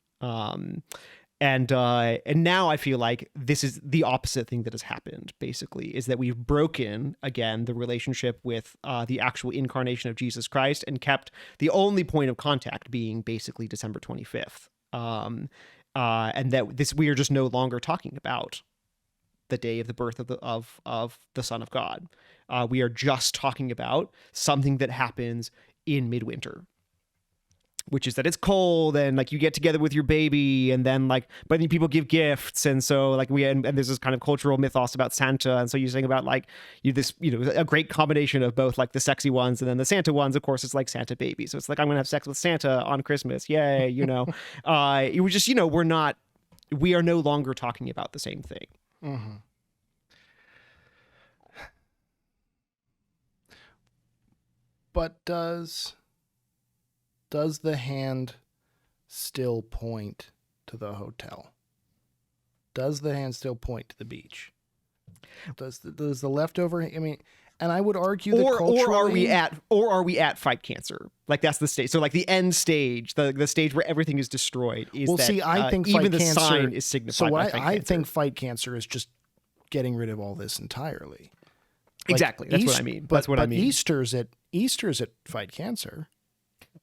B: And now I feel like this is the opposite thing that has happened, basically, is that we've broken, again, the relationship with the actual incarnation of Jesus Christ and kept the only point of contact being basically December 25th. And that we are just no longer talking about the day of the birth of the Son of God. We are just talking about something that happens in midwinter, which is that it's cold and like you get together with your baby, and then but then people give gifts, and so and there's this kind of cultural mythos about Santa, and so you're saying about a great combination of both the sexy ones and then the Santa ones. Of course, it's like Santa baby, so it's like I'm gonna have sex with Santa on Christmas, yay! It was just we are no longer talking about the same thing.
A: Mm-hmm. But does the hand still point to the hotel? Does the hand still point to the beach? Does the leftover? I mean, and I would argue that culturally,
B: or are we at fight cancer? That's the stage. So the end stage, the stage where everything is destroyed.
A: I think
B: even
A: fight
B: the
A: cancer
B: sign is signified. So
A: I think fight cancer is just getting rid of all this entirely.
B: Exactly. That's what I mean. That's what I mean.
A: Easter's at fight cancer.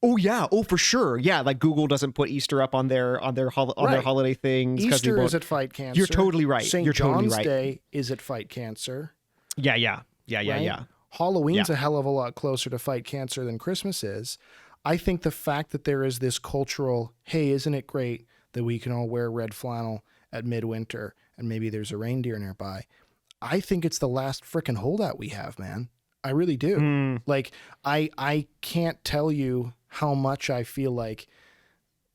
B: Oh yeah. Oh, for sure. Yeah. Google doesn't put Easter up on their their holiday things.
A: Easter is at fight cancer.
B: You're totally right.
A: St. John's Day is at fight cancer.
B: Yeah.
A: Halloween's a hell of a lot closer to fight cancer than Christmas is. I think the fact that there is this cultural, hey, isn't it great that we can all wear red flannel at midwinter and maybe there's a reindeer nearby? I think it's the last frickin' holdout we have, man. I really do. I can't tell you how much I feel like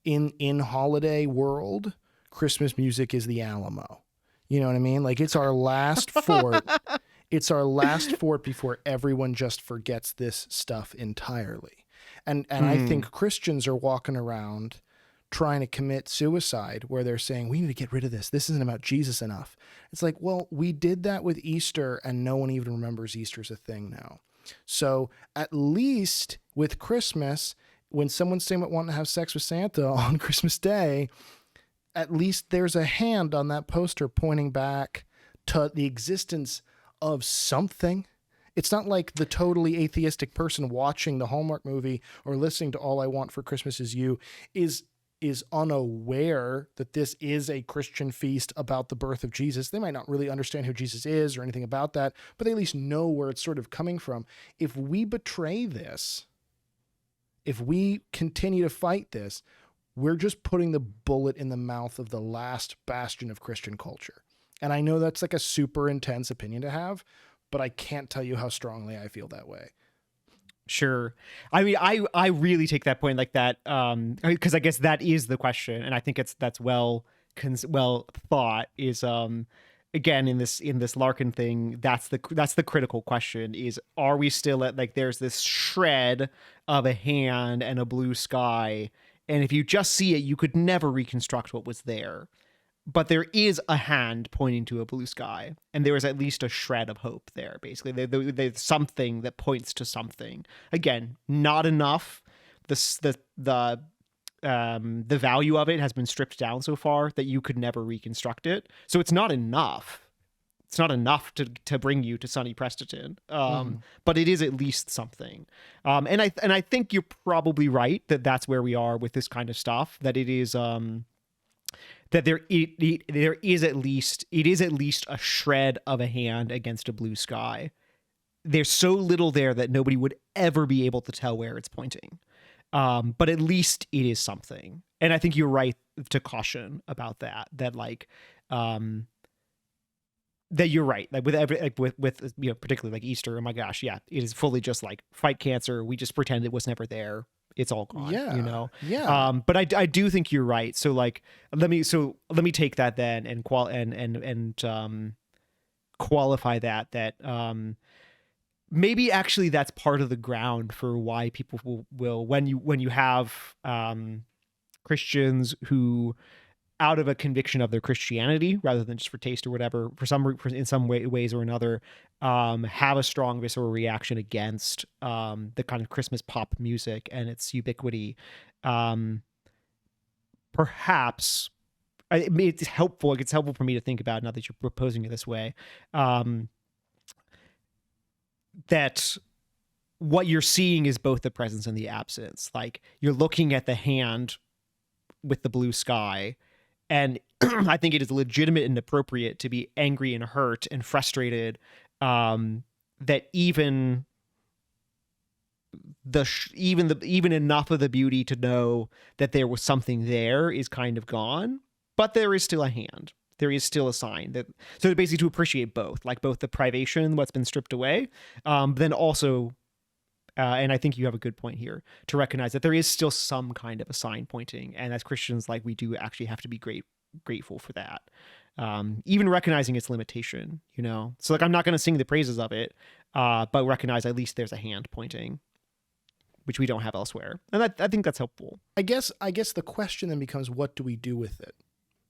A: in holiday world, Christmas music is the Alamo. You know what I mean? It's our last fort. It's our last fort before everyone just forgets this stuff entirely. And I think Christians are walking around trying to commit suicide where they're saying, we need to get rid of this. This isn't about Jesus enough. It's like, well, we did that with Easter and no one even remembers Easter's a thing now. So at least with Christmas, when someone's saying about wanting to have sex with Santa on Christmas Day, at least there's a hand on that poster pointing back to the existence of something. It's not like the totally atheistic person watching the Hallmark movie or listening to All I Want for Christmas Is You is unaware that this is a Christian feast about the birth of Jesus. They might not really understand who Jesus is or anything about that, but they at least know where it's sort of coming from. If we betray this, if we continue to fight this, we're just putting the bullet in the mouth of the last bastion of Christian culture. And I know that's a super intense opinion to have, but I can't tell you how strongly I feel that way.
B: Sure. I mean, I really take that point like that, because I guess that is the question, and I think that's well thought. Is again in this Larkin thing, that's the critical question: is are we still at there's this shred of a hand and a blue sky, and if you just see it, you could never reconstruct what was there. But there is a hand pointing to a blue sky, and there is at least a shred of hope there. Basically, there's something that points to something. Again, not enough. The value of it has been stripped down so far that you could never reconstruct it. So it's not enough. It's not enough to bring you to sunny Presterton. But it is at least something. And I think you're probably right that that's where we are with this kind of stuff. That it is. that there is at least a shred of a hand against a blue sky. There's so little there that nobody would ever be able to tell where it's pointing. But at least it is something. And I think you're right to caution about that, like, that you're right. Like with particularly like Easter, oh my gosh, yeah, it is fully just like fight cancer. We just pretend it was never there. It's all gone.
A: Yeah. Yeah.
B: But I do think you're right. So like, let me take that then and qualify that maybe actually that's part of the ground for why people will when you have Christians who, out of a conviction of their Christianity rather than just for taste or whatever, in some ways or another, have a strong visceral reaction against the kind of Christmas pop music and its ubiquity. Perhaps it's helpful. It's helpful for me to think about, now that you're proposing it this way, that what you're seeing is both the presence and the absence. Like, you're looking at the hand with the blue sky, and I think it is legitimate and appropriate to be angry and hurt and frustrated that even enough of the beauty to know that there was something there is kind of gone, but there is still a hand. There is still a sign that, so basically to appreciate both, like both the privation, what's been stripped away, then also, and I think you have a good point here, to recognize that there is still some kind of a sign pointing. And as Christians, like, we do actually have to be grateful for that. Even recognizing its limitation, so like, I'm not going to sing the praises of it, but recognize at least there's a hand pointing, which we don't have elsewhere. And I think that's helpful.
A: I guess the question then becomes, what do we do with it?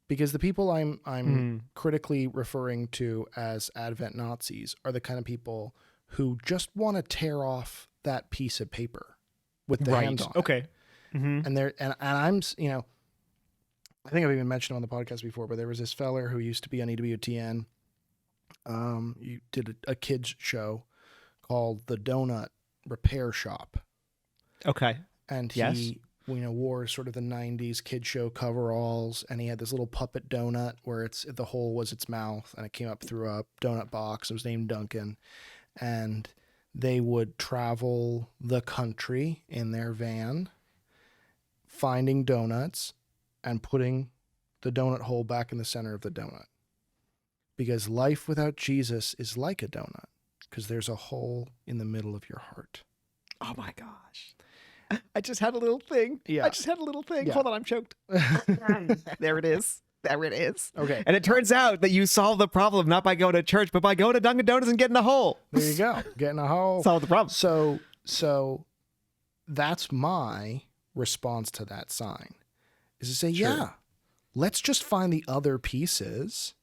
A: Because the people I'm critically referring to as Advent Nazis are the kind of people who just want to tear off that piece of paper with the hands on it.
B: Okay. Mm-hmm.
A: And I'm, I think I've even mentioned him on the podcast before, but there was this feller who used to be on EWTN. You did a kids show called The Donut Repair Shop.
B: Okay.
A: And he wore sort of the 90s kid show coveralls, and he had this little puppet donut where the hole was its mouth, and it came up through a donut box. It was named Duncan. And they would travel the country in their van, finding donuts and putting the donut hole back in the center of the donut. Because life without Jesus is like a donut, because there's a hole in the middle of your heart.
B: Oh my gosh. I just had a little thing.
A: Yeah.
B: I just had a little thing.
A: Yeah.
B: Hold on, I'm choked. There it is. There it is.
A: Okay.
B: And it turns out that you solve the problem not by going to church, but by going to Dunkin' Donuts and getting a hole.
A: There you go. Getting a hole.
B: Solve the problem.
A: So that's my response to that sign, is to say,
B: Sure.
A: let's just find the other pieces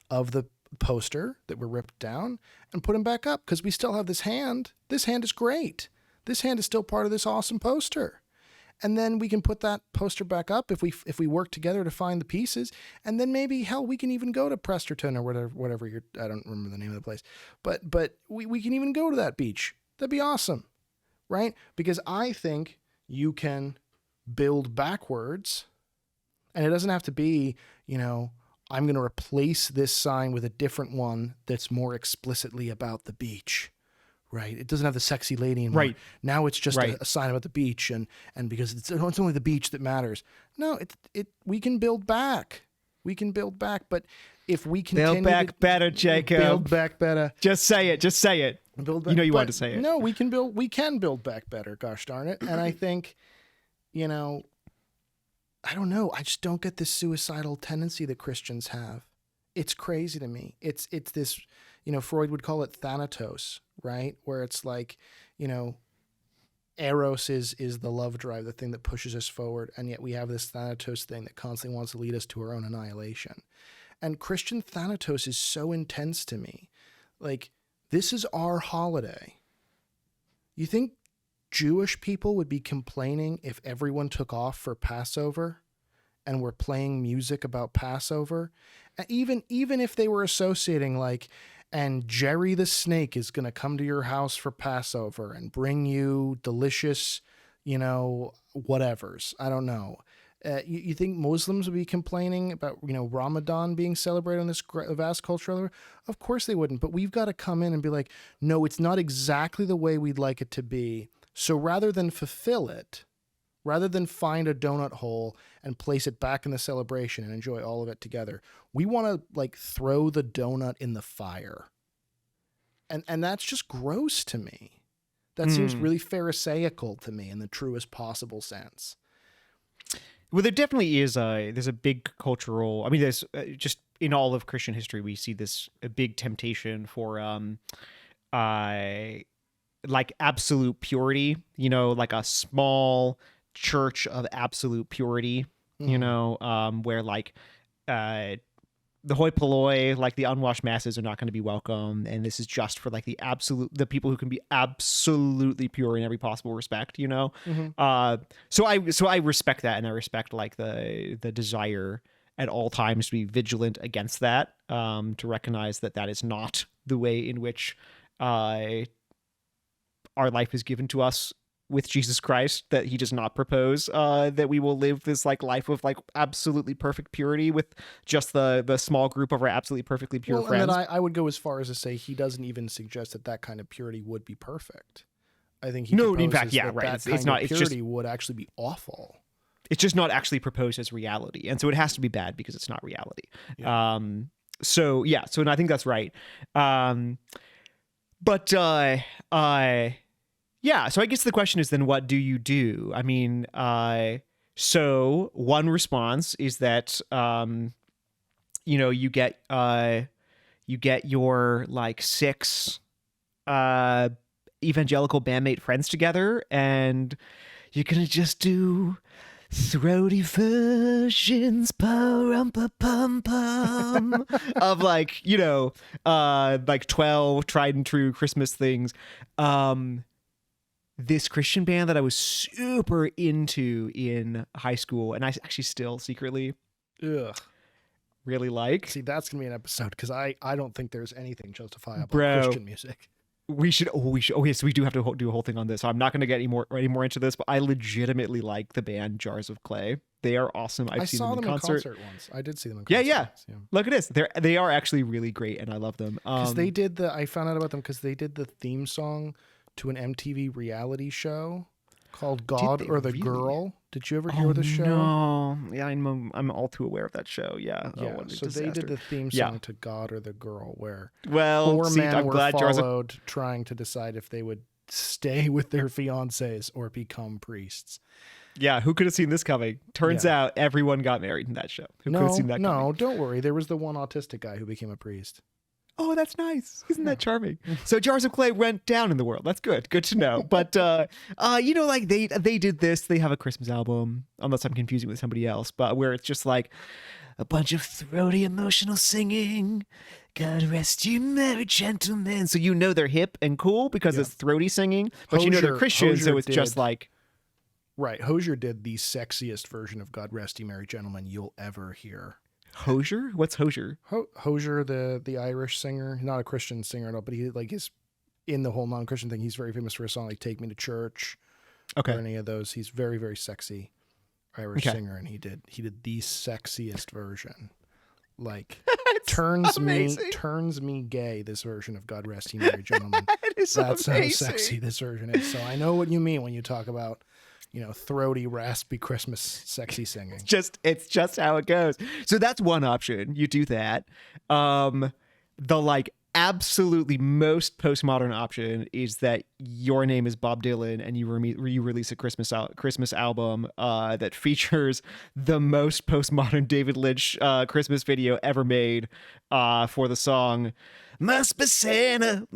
A: of the poster that were ripped down and put them back up, because we still have this hand. This hand is great. This hand is still part of this awesome poster. And then we can put that poster back up if we work together to find the pieces. And then maybe, hell, we can even go to Presterton or whatever I don't remember the name of the place. But we can even go to that beach. That'd be awesome, right? Because I think you can build backwards, and it doesn't have to be, I'm going to replace this sign with a different one that's more explicitly about the beach. Right. It doesn't have the sexy lady anymore.
B: Right.
A: Now it's just
B: Right.
A: a sign about the beach, and because it's only the beach that matters. No, we can build back. We can build back. But if we continue
B: Build back better, Jacob.
A: Build back better.
B: Just say it. Just say it.
A: Build back,
B: you wanted to say it.
A: No, we can build back better. Gosh darn it. And I think, I don't know. I just don't get this suicidal tendency that Christians have. It's crazy to me. It's this, Freud would call it thanatos, right? Where it's like, eros is the love drive, the thing that pushes us forward. And yet we have this thanatos thing that constantly wants to lead us to our own annihilation. And Christian thanatos is so intense to me. Like, this is our holiday. You think Jewish people would be complaining if everyone took off for Passover and were playing music about Passover? Even if they were associating, like, and Jerry the snake is going to come to your house for Passover and bring you delicious, whatevers. I don't know. You think Muslims would be complaining about, Ramadan being celebrated on this vast cultural level? Of course they wouldn't. But we've got to come in and be like, no, it's not exactly the way we'd like it to be. So rather than fulfill it, rather than find a donut hole and place it back in the celebration and enjoy all of it together, we want to like throw the donut in the fire. And that's just gross to me. That seems really pharisaical to me in the truest possible sense.
B: Well, there definitely is there's a big cultural, I mean, there's just in all of Christian history, we see this a big temptation for like absolute purity, like a small church of absolute purity, where like the hoi polloi, like the unwashed masses are not going to be welcome, and this is just for like the people who can be absolutely pure in every possible respect, So I respect that, and I respect like the desire at all times to be vigilant against that, to recognize that is not the way in which our life is given to us with Jesus Christ, that he does not propose that we will live this like life of like absolutely perfect purity with just the small group of our absolutely perfectly pure friends.
A: And then I would go as far as to say he doesn't even suggest that kind of purity would be perfect. I think he
B: in fact, yeah,
A: that
B: right.
A: It's not. It's purity would actually be awful.
B: It's just not actually proposed as reality, and so it has to be bad because it's not reality.
A: Yeah.
B: So and I think that's right. Yeah, so I guess the question is then, what do you do? I mean, so one response is that, you get your like 6 evangelical bandmate friends together, and you're gonna just do throaty versions pa-rum-pa-pum-pum of like, like 12 tried and true Christmas things. This Christian band that I was super into in high school, and I actually still secretly really like.
A: See, that's gonna be an episode because I don't think there's anything justifiable
B: Bro,
A: in Christian music.
B: We should. Oh, yes, we do have to do a whole thing on this. So I'm not going to get any more into this, but I legitimately like the band Jars of Clay. They are awesome. I
A: saw them
B: in concert
A: once. I did see them in concert.
B: Yeah. Look at this. They are actually really great, and I love them.
A: Because they did I found out about them because they did the theme song to an MTV reality show called God or the Girl. Did you ever hear the show?
B: No. Yeah, I'm all too aware of that show. Yeah.
A: Yeah. So they did the theme song to God or the Girl, where 4 men were followed trying to decide if they would stay with their fiancés or become priests.
B: Yeah, who could have seen this coming? Turns out everyone got married in that show. Who could have seen that coming?
A: No, don't worry. There was the one autistic guy who became a priest.
B: Oh, that's nice. Isn't that charming? So Jars of Clay went down in the world. That's good. Good to know. But, like they did this. They have a Christmas album, unless I'm confusing with somebody else, but where it's just like a bunch of throaty emotional singing. God rest you, merry gentlemen. So they're hip and cool because it's throaty singing, but they're Christians, so it's just like...
A: Right. Hozier did the sexiest version of God Rest You Merry Gentlemen you'll ever hear.
B: Hozier? What's Hozier?
A: Hozier, the Irish singer, not a Christian singer at all, but he like is in the whole non-Christian thing. He's very famous for a song like "Take Me to Church," or any of those. He's very, very sexy Irish singer, and he did the sexiest version. Like turns me gay. This version of "God Rest You Merry Gentlemen." That's how sexy this version is. So I know what you mean when you talk about, throaty, raspy Christmas sexy singing.
B: It's just how it goes. So that's one option. You do that. The like absolutely most postmodern option is that your name is Bob Dylan and you release a Christmas album that features the most postmodern David Lynch Christmas video ever made for the song "Must Be Santa,"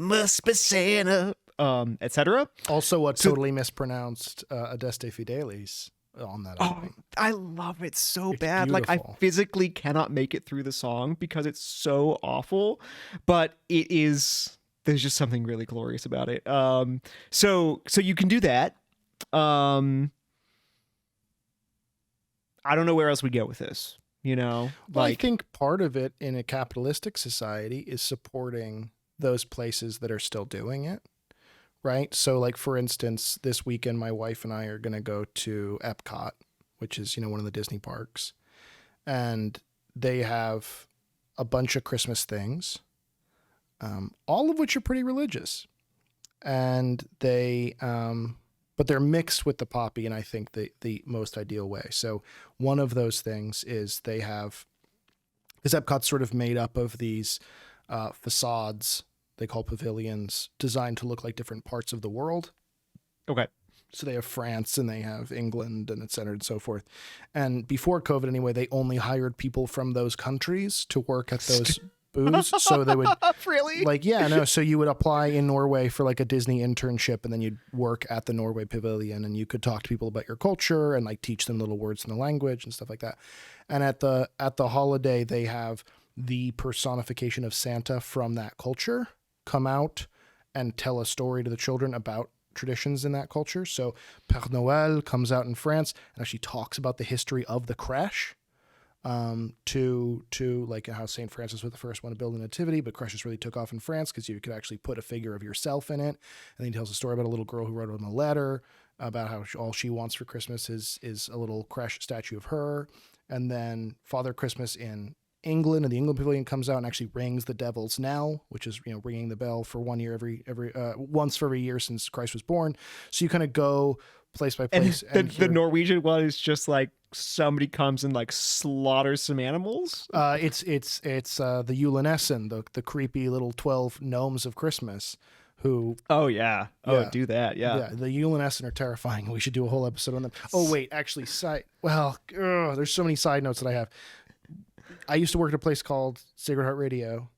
B: etc.
A: Also a totally mispronounced Adeste Fidelis on that album.
B: I love it so bad. Beautiful. Like I physically cannot make it through the song because it's so awful, but there's just something really glorious about it. So you can do that. I don't know where else we go with this,
A: Well, I think part of it in a capitalistic society is supporting those places that are still doing it. Right. So like, for instance, this weekend, my wife and I are going to go to Epcot which is, one of the Disney parks. And they have a bunch of Christmas things, all of which are pretty religious. And but they're mixed with the poppy in, I think, the most ideal way. So one of those things is because Epcot's sort of made up of these facades they call pavilions, designed to look like different parts of the world.
B: Okay.
A: So they have France and they have England and et cetera and so forth. And before COVID anyway, they only hired people from those countries to work at those booths. So they would
B: really
A: so you would apply in Norway for like a Disney internship, and then you'd work at the Norway pavilion, and you could talk to people about your culture and like teach them little words in the language and stuff like that. And at the holiday, they have the personification of Santa from that culture come out and tell a story to the children about traditions in that culture. So Père Noël comes out in France and actually talks about the history of the crèche, to like how St. Francis was the first one to build a nativity, but creches really took off in France because you could actually put a figure of yourself in it. And then he tells a story about a little girl who wrote him a letter about how all she wants for Christmas is a little crèche statue of her. And then Father Christmas in England, and the England Pavilion comes out and actually rings the devil's knell, which is, ringing the bell for 1 year once for every year since Christ was born. So you kind of go place by place.
B: And the Norwegian one is just like somebody comes and like slaughters some animals.
A: It's the Julenessen, the creepy little 12 gnomes of Christmas. Who?
B: Oh yeah. Do that. Yeah.
A: The Julenessen are terrifying. We should do a whole episode on them. Oh wait, actually, there's so many side notes that I have. I used to work at a place called Sacred Heart Radio.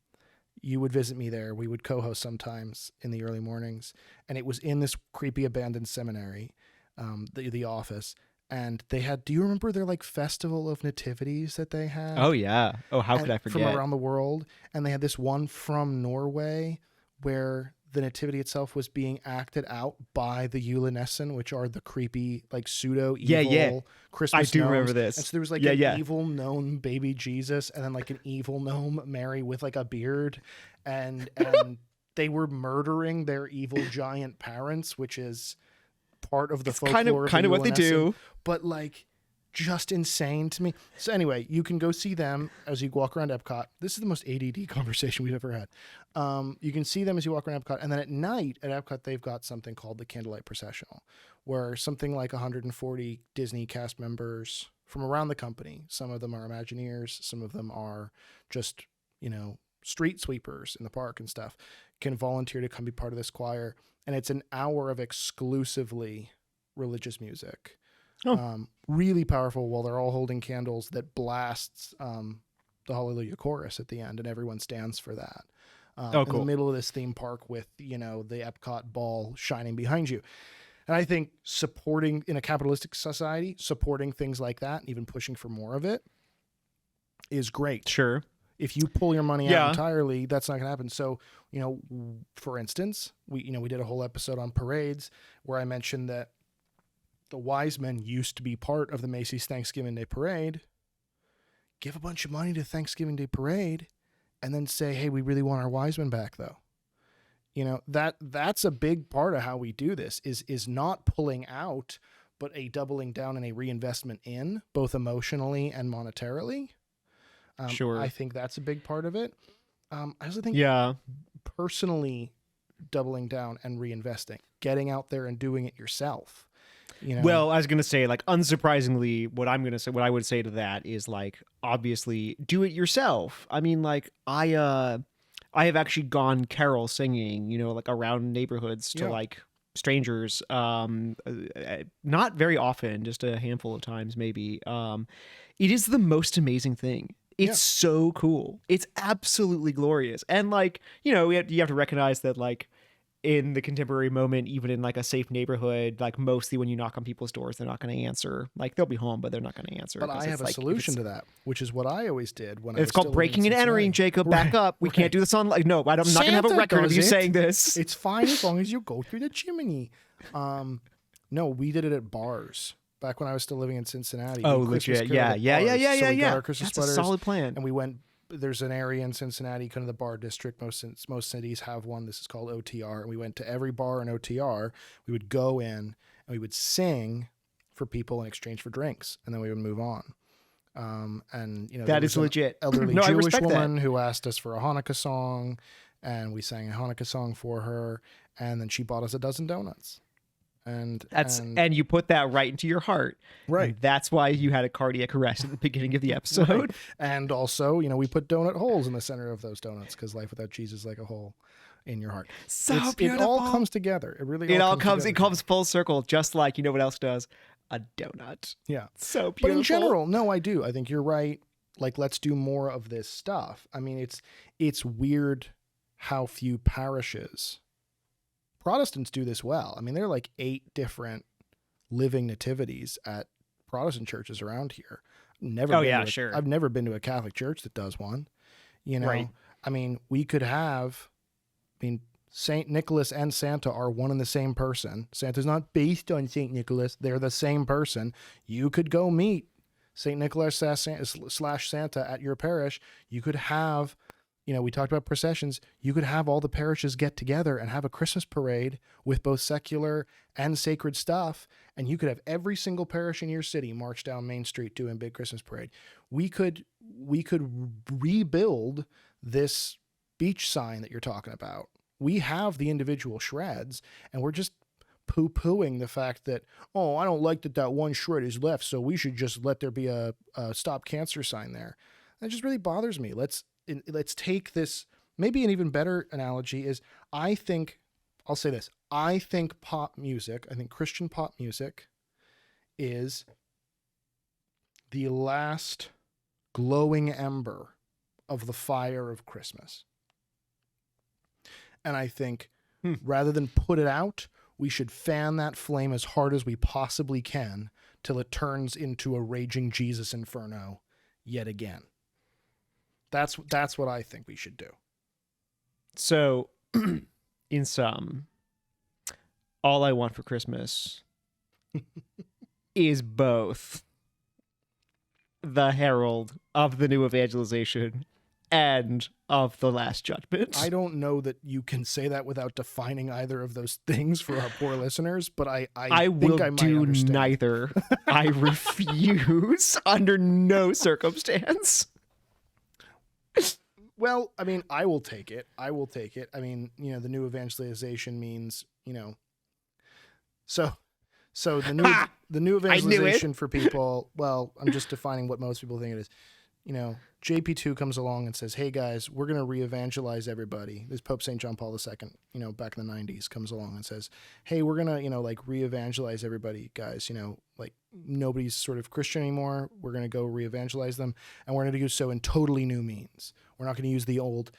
A: You would visit me there. We would co-host sometimes in the early mornings, and it was in this creepy abandoned seminary, the office. And they had, do you remember their like festival of nativities that they had?
B: Oh yeah. Oh, how could I forget?
A: From around the world. And they had this one from Norway where the nativity itself was being acted out by the Julenessen, which are the creepy, like pseudo evil Christmas
B: I do
A: gnomes.
B: remember this.
A: And so there was like an evil gnome baby Jesus, and then like an evil gnome Mary with like a beard, and they were murdering their evil giant parents, which is part of the folklore.
B: Kind of what they do,
A: but like just insane to me. So anyway, you can go see them as you walk around Epcot. This is the most ADD conversation we've ever had. You can see them as you walk around Epcot, and then at night at Epcot they've got something called the Candlelight Processional, where something like 140 Disney cast members from around the company, some of them are Imagineers, some of them are just, street sweepers in the park and stuff, can volunteer to come be part of this choir. And it's an hour of exclusively religious music. Really powerful, while they're all holding candles that blasts the Hallelujah chorus at the end, and everyone stands for that.
B: Cool.
A: In the middle of this theme park with, the Epcot ball shining behind you. And I think supporting, in a capitalistic society, supporting things like that and even pushing for more of it is great.
B: Sure.
A: If you pull your money out entirely, that's not going to happen. So, for instance, we did a whole episode on parades where I mentioned that the wise men used to be part of the Macy's Thanksgiving Day Parade. Give a bunch of money to Thanksgiving Day Parade and then say, hey, we really want our wise men back, though. That's a big part of how we do this is not pulling out, but a doubling down and a reinvestment in, both emotionally and monetarily.
B: Sure.
A: I think that's a big part of it. I also think personally doubling down and reinvesting, getting out there and doing it yourself.
B: Well, I was going to say, like, unsurprisingly, what I would say to that is, like, obviously do it yourself. I mean, like, I have actually gone carol singing, like around neighborhoods to like strangers. Not very often, just a handful of times, maybe. It is the most amazing thing. It's so cool. It's absolutely glorious. And like, you have to recognize that, like, in the contemporary moment, even in like a safe neighborhood, like mostly when you knock on people's doors, they're not going to answer. Like, they'll be home, but they're not going to answer.
A: But I have a solution to that, which is what I always did when
B: it's called breaking and entering. Jacob, back up. We can't do this on. Like, no, I'm not going to have a record of you saying this.
A: It's fine as long as you go through the chimney. No, we did it at bars back when I was still living in Cincinnati.
B: Oh, legit. Yeah.
A: So we got our Christmas
B: That's a
A: sweaters,
B: solid plan.
A: and we went. There's an area in Cincinnati, kind of the bar district. Most cities have one. This is called OTR. And we went to every bar in OTR. We would go in and we would sing for people in exchange for drinks, and then we would move on. And
B: that
A: there
B: is
A: was an
B: legit.
A: elderly
B: No, I
A: Jewish
B: respect
A: woman
B: that.
A: who asked us for a Hanukkah song, and we sang a Hanukkah song for her, and then she bought us a dozen donuts. And
B: And you put that right into your heart.
A: right.
B: And that's why you had a cardiac arrest at the beginning of the episode.
A: Right. And also, we put donut holes in the center of those donuts because life without cheese is like a hole in your heart.
B: So
A: It
B: beautiful.
A: all comes together. It really
B: It
A: together.
B: comes full circle, just like what else does? A donut.
A: Yeah.
B: So
A: But
B: beautiful.
A: in general, no, I do. I think you're right. Like, let's do more of this stuff. I mean, it's weird how few parishes. Protestants do this well. I mean, there are like 8 different living nativities at Protestant churches around here.
B: Sure.
A: I've never been to a Catholic church that does one.
B: Right.
A: I mean, we could have. I mean, Saint Nicholas and Santa are one and the same person. Santa's not based on Saint Nicholas; they're the same person. You could go meet Saint Nicholas slash Santa at your parish. You could have. We talked about processions. You could have all the parishes get together and have a Christmas parade with both secular and sacred stuff. And you could have every single parish in your city march down Main Street doing big Christmas parade. We could rebuild this beach sign that you're talking about. We have the individual shreds, and we're just poo-pooing the fact that, oh, I don't like that one shred is left, so we should just let there be a stop cancer sign there. That just really bothers me. Let's take this. Maybe an even better analogy is, I'll say this. I think Christian pop music is the last glowing ember of the fire of Christmas. And I think rather than put it out, we should fan that flame as hard as we possibly can till it turns into a raging Jesus inferno yet again. That's what I think we should do.
B: So, in sum, all I want for Christmas is both the herald of the new evangelization and of the last judgment.
A: I don't know that you can say that without defining either of those things for our poor listeners, but I think
B: will
A: I might
B: do
A: understand.
B: neither. I refuse under no circumstance.
A: Well, I mean, I will take it. I mean, the new evangelization means, so the new evangelization for people, well, I'm just defining what most people think it is. JP2 comes along and says, hey guys, we're going to re-evangelize everybody. This Pope St. John Paul II, back in the 90s comes along and says, hey, we're going to, re-evangelize everybody, guys, nobody's sort of Christian anymore. We're going to go re-evangelize them, and we're going to do so in totally new means. We're not going to use the old,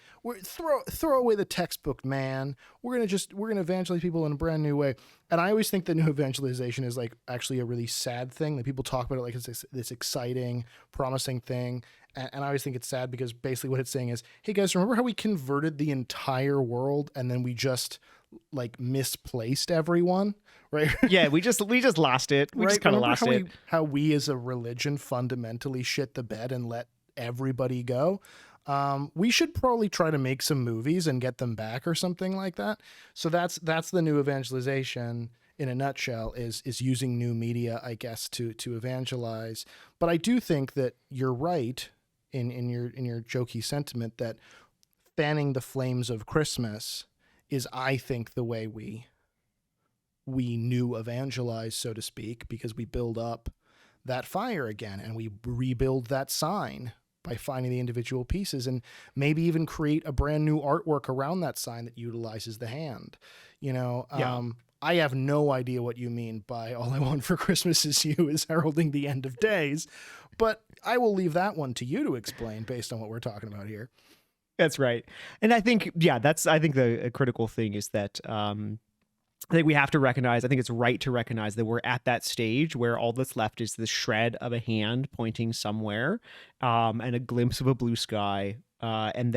A: throw away the textbook, man. We're going to evangelize people in a brand new way. And I always think the new evangelization is actually a really sad thing that people talk about it like it's this exciting, promising thing. And I always think it's sad because basically what it's saying is, hey guys, remember how we converted the entire world and then we just misplaced everyone, right?
B: Yeah, we just lost it. We just kind of lost it.
A: How we as a religion fundamentally shit the bed and let everybody go. We should probably try to make some movies and get them back or something like that. So that's the new evangelization in a nutshell, is using new media, I guess, to evangelize. But I do think that you're right in your jokey sentiment that fanning the flames of Christmas is, I think, the way we new evangelize, so to speak, because we build up that fire again and we rebuild that sign by finding the individual pieces and maybe even create a brand new artwork around that sign that utilizes the hand. I have no idea what you mean by all I want for Christmas is you is heralding the end of days, but I will leave that one to you to explain based on what we're talking about here.
B: That's right. And I think, I think the critical thing is that, I think we have to recognize, I think it's right to recognize that we're at that stage where all that's left is the shred of a hand pointing somewhere, and a glimpse of a blue sky, and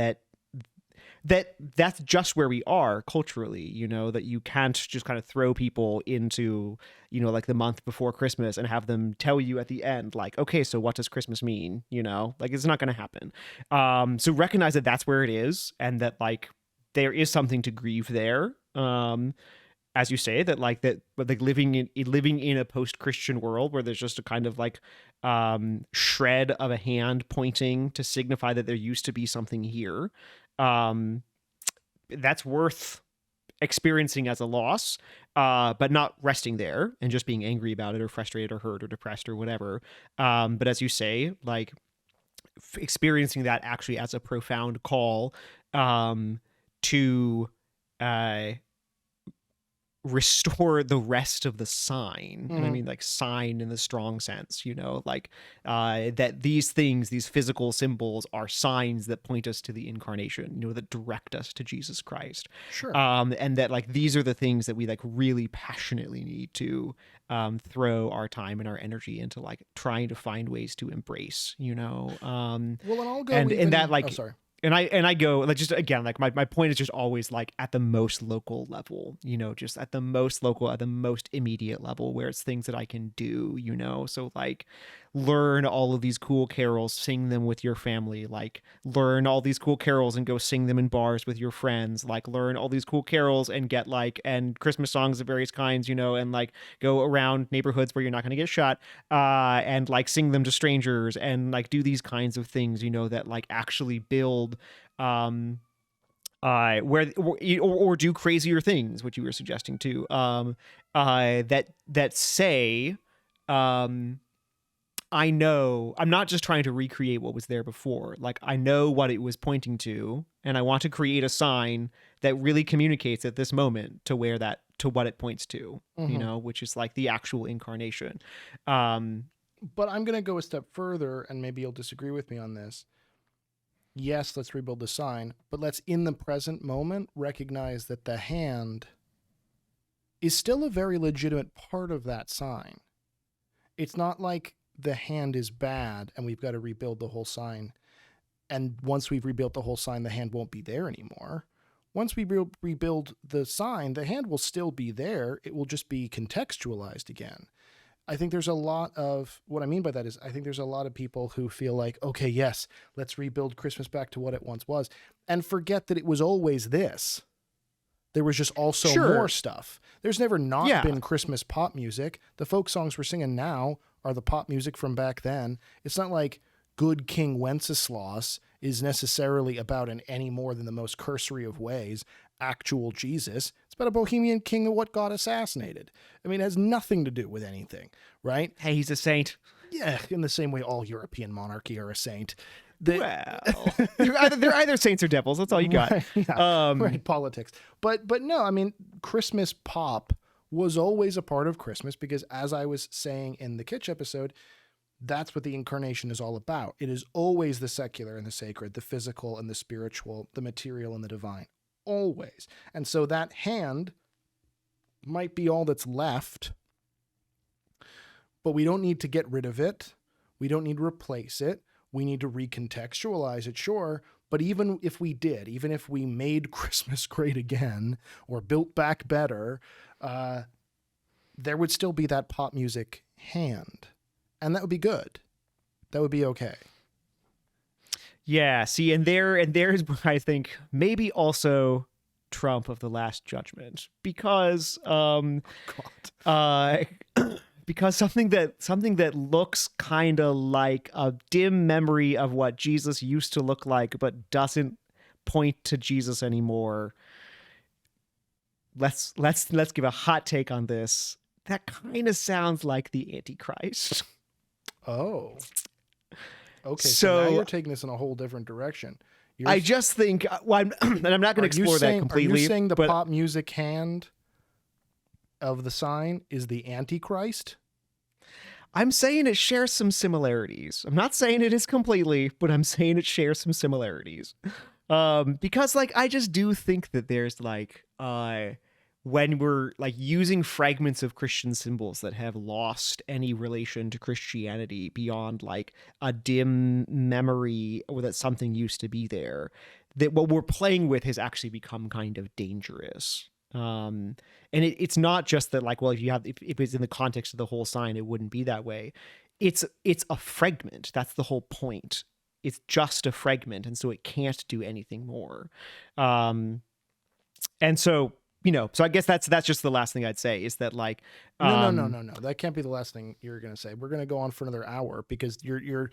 B: that's just where we are culturally, that you can't just kind of throw people into, the month before Christmas and have them tell you at the end, okay, so what does Christmas mean? It's not going to happen. So recognize that that's where it is and that there is something to grieve there. as you say, that like that, but like living in a post-Christian world where there's just a kind of like shred of a hand pointing to signify that there used to be something here. That's worth experiencing as a loss, but not resting there and just being angry about it or frustrated or hurt or depressed or whatever. But as you say, like experiencing that actually as a profound call to restore the rest of the sign. And I mean like sign in the strong sense, you know, like that these things, these physical symbols are signs that point us to the incarnation, you know, that direct us to Jesus Christ.
A: Sure.
B: And that like these are the things that we like really passionately need to throw our time and our energy into, like trying to find ways to embrace, you know.
A: Well, and I'll go
B: and that like,
A: oh, sorry.
B: And I go like, just again, like my point is just always like at the most local level, you know, just at the most local, at the most immediate level where it's things that I can do, you know. So like learn all of these cool carols, sing them with your family, like learn all these cool carols and go sing them in bars with your friends, like learn all these cool carols and get like, and Christmas songs of various kinds, you know, and like go around neighborhoods where you're not going to get shot, and like sing them to strangers and like do these kinds of things, you know, that like actually build where or do crazier things, which you were suggesting too, that say, I know I'm not just trying to recreate what was there before. Like I know what it was pointing to, and I want to create a sign that really communicates at this moment to where that, to what it points to, you know, which is like the actual incarnation.
A: But I'm going to go a step further, and maybe you'll disagree with me on this. Yes, let's rebuild the sign, but let's in the present moment recognize that the hand is still a very legitimate part of that sign. It's not like the hand is bad and we've got to rebuild the whole sign. And once we've rebuilt the whole sign, the hand won't be there anymore. Once we rebuild the sign, the hand will still be there. It will just be contextualized again. I think there's a lot of, what I mean by that is I think there's a lot of people who feel like, okay, yes, let's rebuild Christmas back to what it once was, and forget that it was always this. There was just also more stuff. There's never not been Christmas pop music. The folk songs we're singing now are the pop music from back then. It's not like Good King Wenceslas is necessarily about, in any more than the most cursory of ways, actual Jesus. It's about a Bohemian king of what got assassinated. I mean, it has nothing to do with anything, right?
B: Hey, he's a saint.
A: Yeah, in the same way all European monarchy are a saint.
B: Well, they're either saints or devils. That's all you got.
A: Right, yeah, right, politics. But no, I mean, Christmas pop was always a part of Christmas because, as I was saying in the Kitsch episode, that's what the incarnation is all about. It is always the secular and the sacred, the physical and the spiritual, the material and the divine. Always. And so that hand might be all that's left, but we don't need to get rid of it. We don't need to replace it. We need to recontextualize it, sure. But even if we did, even if we made Christmas great again or built back better, there would still be that pop music hand. And that would be good. That would be okay.
B: Yeah, see, and there's where I think maybe also Trump of the Last Judgment, because because something that looks kind of like a dim memory of what Jesus used to look like, but doesn't point to Jesus anymore. Let's give a hot take on this. That kind of sounds like the Antichrist.
A: Oh. Okay, so now you're taking this in a whole different direction.
B: I just think, and I'm not going to explore that completely.
A: Are you saying the pop music hand of the sign is the Antichrist?
B: I'm saying it shares some similarities. I'm not saying it is completely, but I'm saying it shares some similarities. Because like, I just do think that there's like, when we're like using fragments of Christian symbols that have lost any relation to Christianity beyond like a dim memory or that something used to be there, that what we're playing with has actually become kind of dangerous. And it's not just that like, well, if it's in the context of the whole sign, it wouldn't be that way. It's a fragment. That's the whole point. It's just a fragment. And so it can't do anything more. And so, So I guess that's just the last thing I'd say is that like
A: No. That can't be the last thing you're going to say. We're going to go on for another hour because you're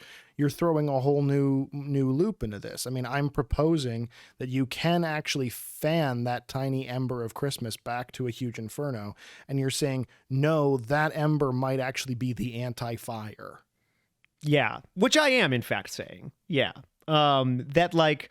A: throwing a whole new loop into this. I mean, I'm proposing that you can actually fan that tiny ember of Christmas back to a huge inferno, and you're saying no, that ember might actually be the anti-fire.
B: Yeah, which I am in fact saying. Yeah. That like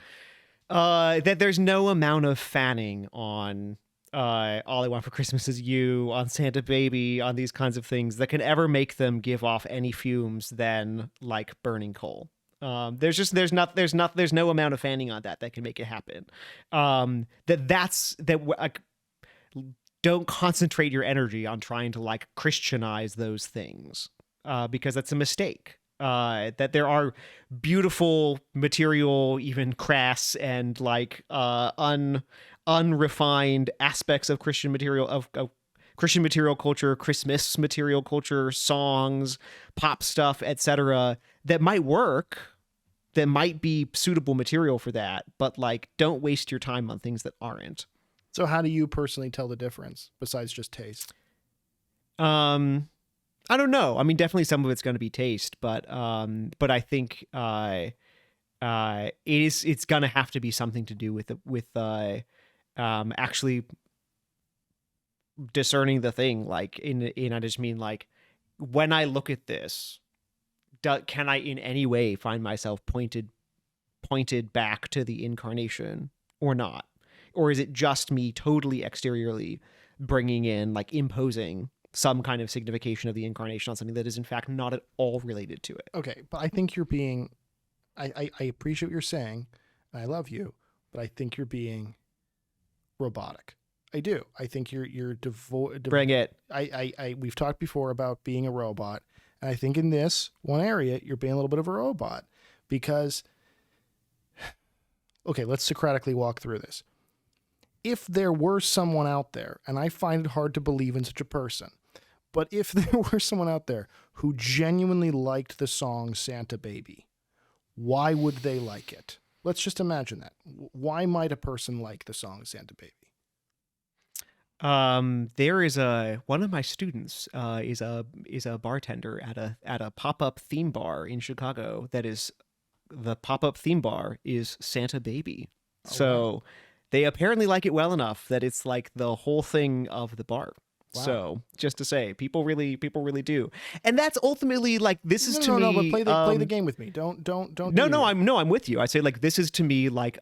B: that there's no amount of fanning on All I Want for Christmas Is You, on Santa Baby, on these kinds of things that can ever make them give off any fumes than like burning coal. There's no amount of fanning on that can make it happen. Don't concentrate your energy on trying to like Christianize those things because that's a mistake. That there are beautiful material, even crass and like unrefined aspects of Christian material of Christian material culture, Christmas material culture, songs, pop stuff, etc. that might work, that might be suitable material for that, but like don't waste your time on things that aren't.
A: So how do you personally tell the difference besides just taste?
B: I don't know. I mean, definitely some of it's going to be taste, but I think it's going to have to be something to do with actually discerning the thing. Like I just mean like when I look at this, can I in any way find myself pointed back to the incarnation or not? Or is it just me totally exteriorly bringing in, like imposing some kind of signification of the incarnation on something that is in fact not at all related to it?
A: Okay, but I think you're being, I appreciate what you're saying, and I love you, but I think you're being robotic. I do. I think you're
B: Bring it.
A: We've talked before about being a robot, and I think in this one area you're being a little bit of a robot because, okay, let's Socratically walk through this. If there were someone out there, and I find it hard to believe in such a person, but if there were someone out there who genuinely liked the song Santa Baby, why would they like it? Let's just imagine that. Why might a person like the song Santa Baby?
B: There is one of my students is a bartender at a pop-up theme bar in Chicago. That is, the pop-up theme bar is Santa Baby. Oh, so wow. They apparently like it well enough that it's like the whole thing of the bar. Wow. So just to say, people really do, and that's ultimately like this is to me. No,
A: but play the game with me. Don't.
B: No, I'm with you. I say like this is to me like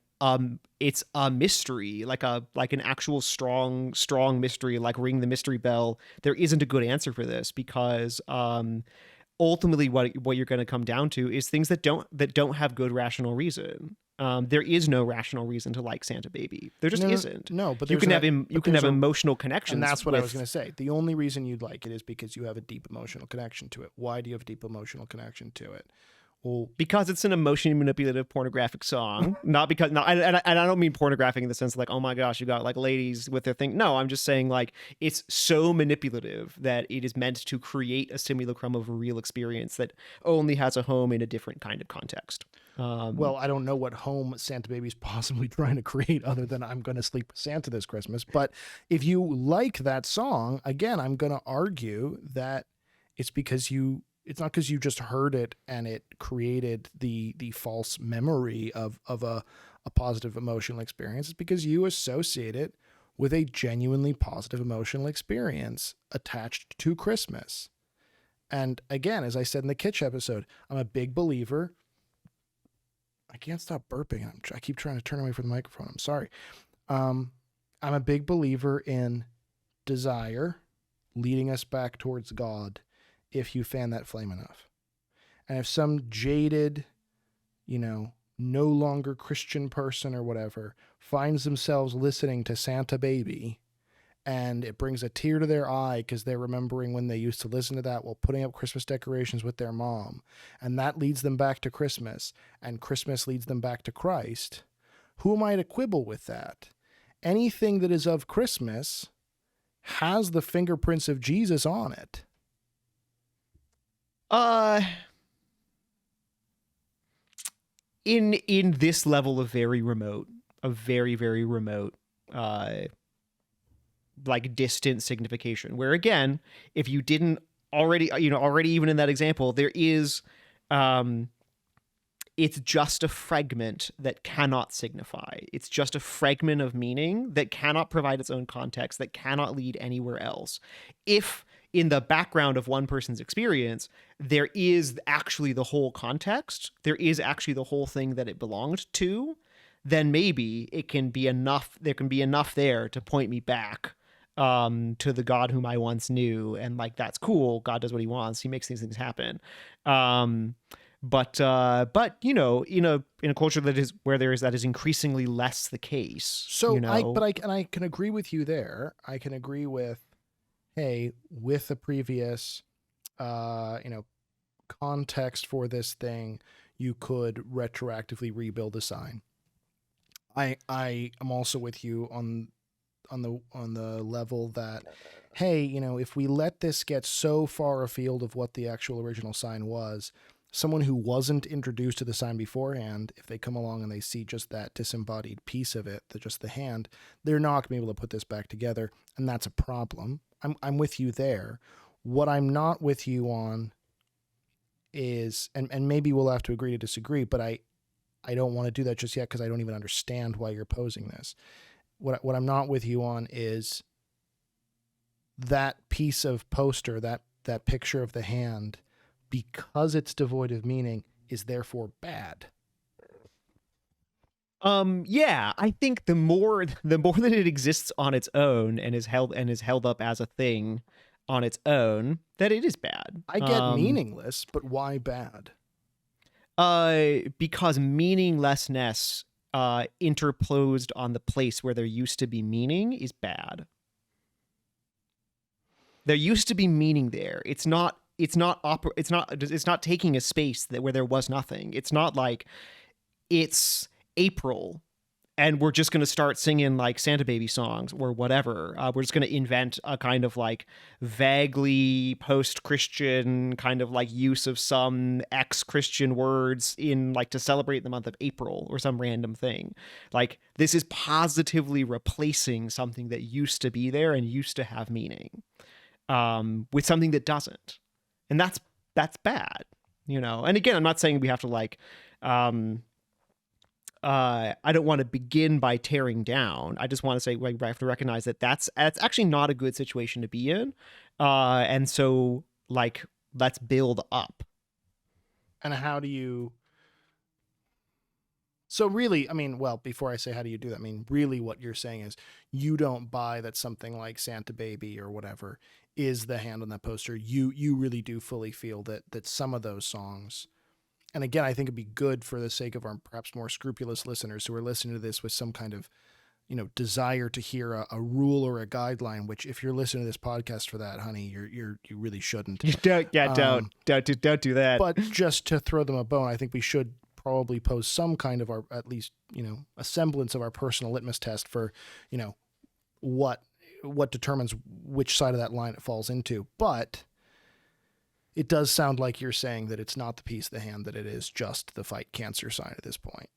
B: it's a mystery, like an actual strong mystery, like ring the mystery bell. There isn't a good answer for this because ultimately what you're going to come down to is things that don't have good rational reason. There is no rational reason to like Santa Baby. There just isn't.
A: No, but
B: you can have emotional connections.
A: And that's what I was going to say. The only reason you'd like it is because you have a deep emotional connection to it. Why do you have a deep emotional connection to it? Well,
B: because it's an emotionally manipulative pornographic song, not because and I don't mean pornographic in the sense of like, oh my gosh, you got like ladies with their thing. No, I'm just saying like it's so manipulative that it is meant to create a simulacrum of a real experience that only has a home in a different kind of context.
A: Well, I don't know what home Santa Baby's possibly trying to create other than I'm going to sleep with Santa this Christmas. But if you like that song, again, I'm going to argue that it's because it's not because you just heard it and it created the false memory of a positive emotional experience. It's because you associate it with a genuinely positive emotional experience attached to Christmas. And again, as I said in the Kitsch episode, I'm a big believer. I can't stop burping. I keep trying to turn away from the microphone. I'm sorry. I'm a big believer in desire leading us back towards God if you fan that flame enough. And if some jaded, no longer Christian person or whatever finds themselves listening to Santa Baby and it brings a tear to their eye because they're remembering when they used to listen to that while putting up Christmas decorations with their mom, and that leads them back to Christmas, and Christmas leads them back to Christ, who am I to quibble with that? Anything that is of Christmas has the fingerprints of Jesus on it.
B: In this level of very, very remote like distant signification, where again, if you didn't already, already even in that example, there is, it's just a fragment that cannot signify. It's just a fragment of meaning that cannot provide its own context, that cannot lead anywhere else. If in the background of one person's experience, there is actually the whole context, there is actually the whole thing that it belonged to, then maybe it can be enough. There can be enough there to point me back to the God whom I once knew, and like, that's cool. God does what he wants. He makes these things happen. But in a culture that is where that is increasingly less the case.
A: So I can agree with you there. I can agree with, hey, with the previous context for this thing, you could retroactively rebuild a sign. I am also with you on the level that, hey, if we let this get so far afield of what the actual original sign was, someone who wasn't introduced to the sign beforehand, if they come along and they see just that disembodied piece of it, just the hand, they're not going to be able to put this back together, and that's a problem. I'm with you there. What I'm not with you on is, and maybe we'll have to agree to disagree, but I don't want to do that just yet because I don't even understand why you're posing this. What I'm not with you on is that piece of poster, that picture of the hand, because it's devoid of meaning, is therefore bad.
B: Yeah, I think the more that it exists on its own and is held up as a thing on its own, that it is bad.
A: I get meaningless, but why bad?
B: Because meaninglessness interposed on the place where there used to be meaning is bad. There used to be meaning there. It's not taking a space where there was nothing. It's not like it's April and we're just going to start singing like Santa Baby songs or whatever. We're just going to invent a kind of like vaguely post-Christian kind of like use of some ex-Christian words in like to celebrate the month of April or some random thing. Like, this is positively replacing something that used to be there and used to have meaning with something that doesn't. And that's bad, And again, I'm not saying we have to like, I don't want to begin by tearing down. I just want to say we have to recognize that that's actually not a good situation to be in. And so like, let's build up.
A: And how do you... So really, I mean, well, before I say how do you do that, I mean, really what you're saying is you don't buy that something like Santa Baby or whatever is the hand on that poster. You really do fully feel that some of those songs, and again, I think it'd be good for the sake of our perhaps more scrupulous listeners who are listening to this with some kind of, desire to hear a rule or a guideline, which if you're listening to this podcast for that, honey, you really shouldn't.
B: Don't do that.
A: But just to throw them a bone, I think we should probably pose some kind of our, at least, a semblance of our personal litmus test for, what determines which side of that line it falls into. But it does sound like you're saying that it's not the piece of the hand, that it is just the fight cancer sign at this point.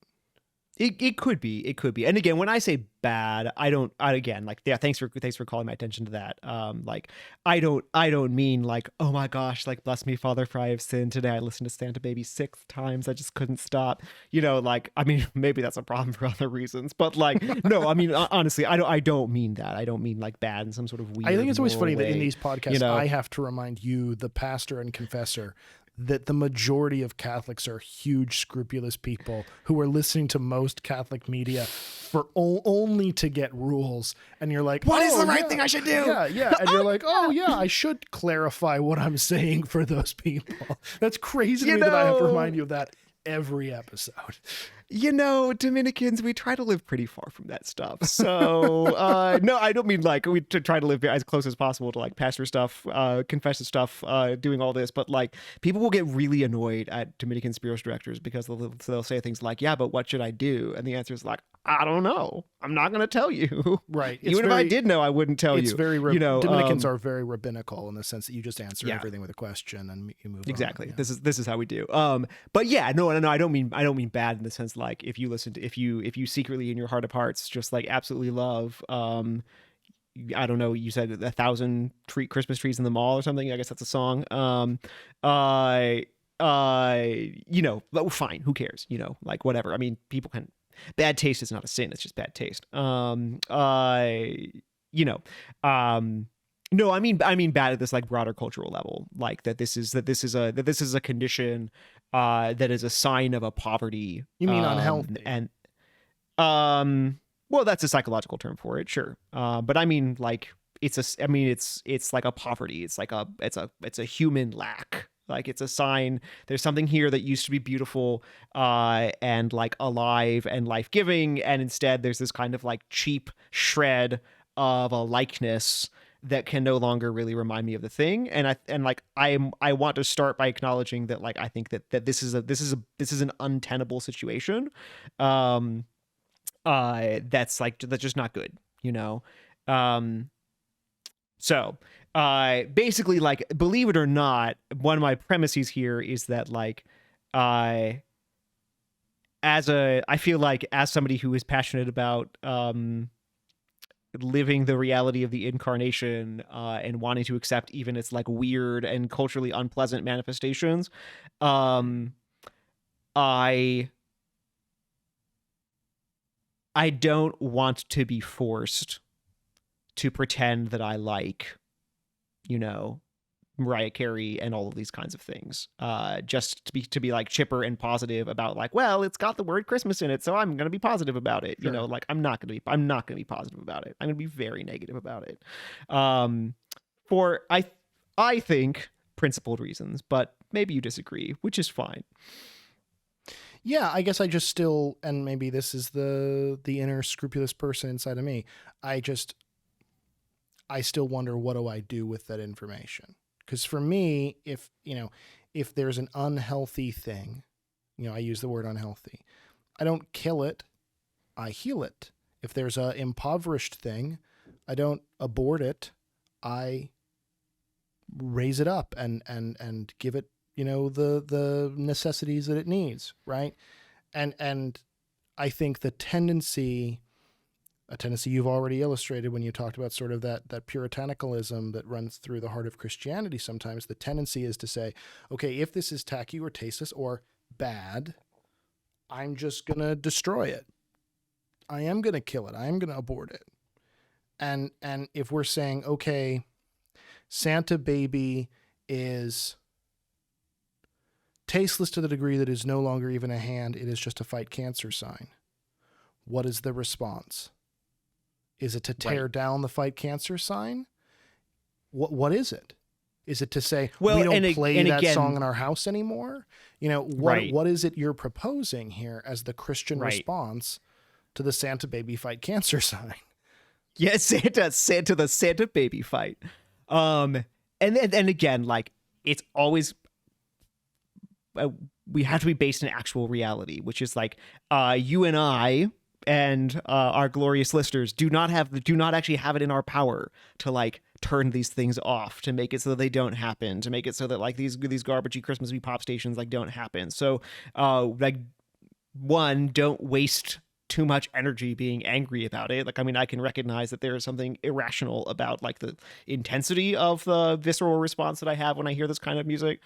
B: It could be. And again, when I say bad, thanks for calling my attention to that. I don't mean like, oh my gosh, like, bless me, Father, for I have sinned. Today I listened to Santa Baby 6 times. I just couldn't stop. I mean, maybe that's a problem for other reasons, but like, no, I mean, honestly, I don't mean that. I don't mean like bad in some sort of weird.
A: I think it's always funny
B: way.
A: That in these podcasts, I have to remind you, the pastor and confessor, that the majority of Catholics are huge, scrupulous people who are listening to most Catholic media for only to get rules. And you're like,
B: what is the right thing I should do?
A: Yeah. And you're like, oh yeah, I should clarify what I'm saying for those people. That's crazy to me that I have to remind you of that every episode.
B: Dominicans, we try to live pretty far from that stuff. So, no, I don't mean like we try to live as close as possible to like pastor stuff, confessor stuff, doing all this. But like, people will get really annoyed at Dominican spiritual directors because they'll say things like, yeah, but what should I do? And the answer is like, I don't know. I'm not going to tell you.
A: Right.
B: Even if I did know, I wouldn't tell you.
A: It's very, Dominicans are very rabbinical in the sense that you just answer everything with a question and you move on.
B: Exactly. Yeah. This is how we do. But yeah, no, I don't mean bad in the sense like if you secretly in your heart of hearts just like absolutely love I don't know, you said 1,000 Christmas trees in the mall or something. I guess that's a song. You know, but fine, who cares? You know, like whatever. I mean, people can. Bad taste is not a sin; it's just bad taste. You know, no, I mean bad at this like broader cultural level, like that this is a condition, that is a sign of a poverty.
A: You mean unhealthy?
B: And well, that's a psychological term for it, sure. But I mean, like it's like a poverty. It's like it's a human lack. Like it's a sign there's something here that used to be beautiful, and like alive and life-giving, and instead there's this kind of like cheap shred of a likeness that can no longer really remind me of the thing. And I want to start by acknowledging that like I think that this is an untenable situation. That's just not good, you know. So basically, like, believe it or not, one of my premises here is that like I feel like as somebody who is passionate about living the reality of the incarnation, and wanting to accept even its like weird and culturally unpleasant manifestations, I don't want to be forced to pretend that I like, you know, Mariah Carey and all of these kinds of things, just to be like chipper and positive about like, well, it's got the word Christmas in it, so I'm gonna be positive about it. Sure. You know, like I'm not gonna be positive about it. I'm gonna be very negative about it, for I think principled reasons, but maybe you disagree, which is fine.
A: Yeah, I guess I just still, and maybe this is the inner scrupulous person inside of me. I still wonder, what do I do with that information? Because for me, if there's an unhealthy thing, you know, I use the word unhealthy, I don't kill it, I heal it. If there's a impoverished thing, I don't abort it, I raise it up and give it, you know, the necessities that it needs, right? And I think a tendency you've already illustrated when you talked about sort of that puritanicalism that runs through the heart of Christianity sometimes, the tendency is to say, okay, if this is tacky or tasteless or bad, I'm just going to destroy it. I am going to kill it. I am going to abort it. And if we're saying, okay, Santa Baby is tasteless to the degree that it is no longer even a hand, it is just a fight cancer sign. What is the response? Is it to tear down the fight cancer sign? What is it? Is it to say, we don't play that song in our house anymore? You know, what is it you're proposing here as the Christian response to the Santa Baby fight cancer sign?
B: Yeah, the Santa Baby fight. And again, like, it's always, we have to be based in actual reality, which is like, you and I and our glorious listeners do not actually have it in our power to like turn these things off, to make it so that they don't happen, to make it so that like these garbagey Christmassy pop stations like don't happen. So like, one, don't waste too much energy being angry about it. Like, I mean, I can recognize that there is something irrational about like the intensity of the visceral response that I have when I hear this kind of music.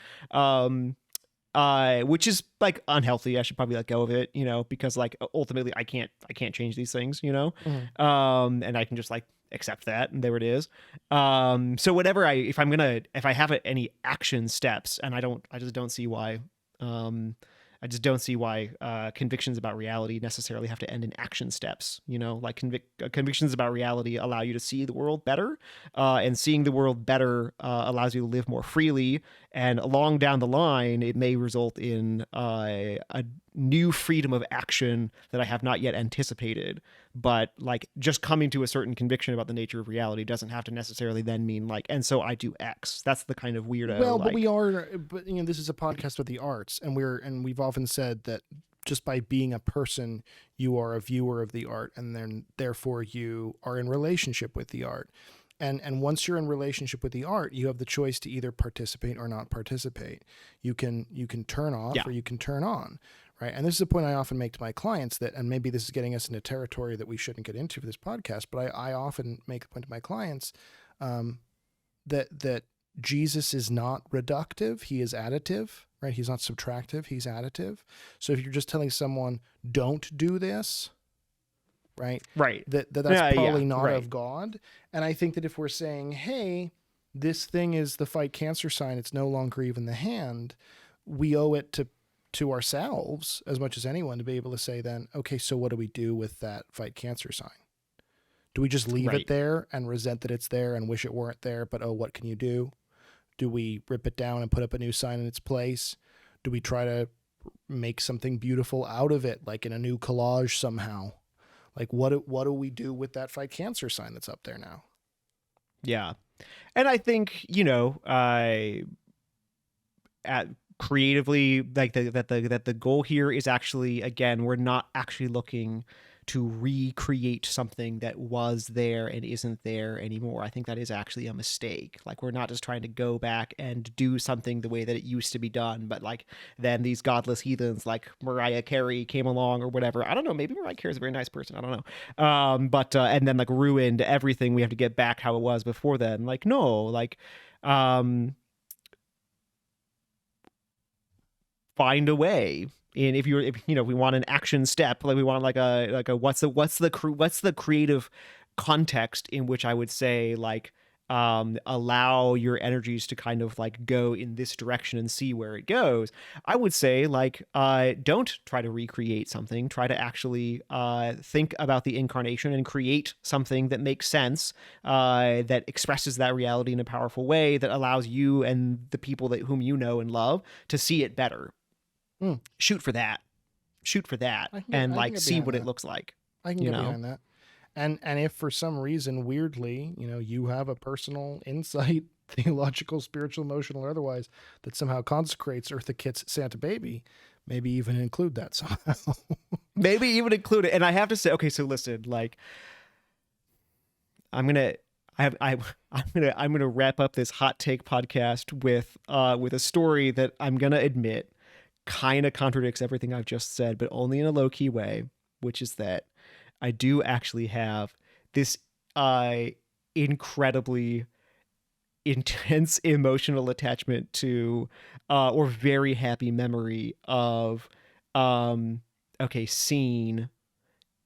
B: Which is like unhealthy. I should probably let go of it, you know, because like ultimately I can't change these things, you know. Mm-hmm. And I can just like accept that, and there it is. So whatever if I have any action steps, and I just don't see why convictions about reality necessarily have to end in action steps. You know, like convictions about reality allow you to see the world better, and seeing the world better allows you to live more freely. And along down the line, it may result in a new freedom of action that I have not yet anticipated. But like, just coming to a certain conviction about the nature of reality doesn't have to necessarily then mean like, and so I do X. That's the kind of weirdo.
A: Well, but you know, this is a podcast about the arts, and we've often said that just by being a person, you are a viewer of the art, and then therefore you are in relationship with the art. And once you're in relationship with the art, you have the choice to either participate or not participate. You can turn off or you can turn on, right? And this is a point I often make to my clients that, and maybe this is getting us into territory that we shouldn't get into for this podcast, but I often make the point to my clients that Jesus is not reductive. He is additive, right? He's not subtractive. He's additive. So if you're just telling someone, don't do this, right?
B: Right.
A: That's probably not of God. And I think that if we're saying, hey, this thing is the fight cancer sign, it's no longer even the hand, we owe it to ourselves as much as anyone to be able to say then, okay, so what do we do with that fight cancer sign? Do we just leave it there and resent that it's there and wish it weren't there, but oh, what can you do? Do we rip it down and put up a new sign in its place? Do we try to make something beautiful out of it, like in a new collage somehow? Like what do we do with that fight cancer sign that's up there now?
B: Yeah. And I think, creatively, like that the goal here is actually, again, we're not actually looking to recreate something that was there and isn't there anymore. I think that is actually a mistake. Like, we're not just trying to go back and do something the way that it used to be done, but like then these godless heathens like Mariah Carey came along or whatever. I don't know. Maybe Mariah Carey is a very nice person. I don't know. But and then like ruined everything. We have to get back how it was before then. Like, no, like, find a way. And if we want an action step, like we want like a what's the creative context in which I would say like allow your energies to kind of like go in this direction and see where it goes. I would say like don't try to recreate something. Try to actually think about the incarnation and create something that makes sense, that expresses that reality in a powerful way, that allows you and the people whom you know and love to see it better. Shoot for that, and like see what it looks like.
A: I can get behind that. And if for some reason, weirdly, you have a personal insight, theological, spiritual, emotional, or otherwise, that somehow consecrates Eartha Kitt's Santa Baby, maybe even include that somehow.
B: Maybe even include it. And I have to say, okay, so listen, like, I'm gonna wrap up this hot take podcast with a story that I'm gonna admit kind of contradicts everything I've just said, but only in a low-key way, which is that I do actually have this incredibly intense emotional attachment to or very happy memory of scene.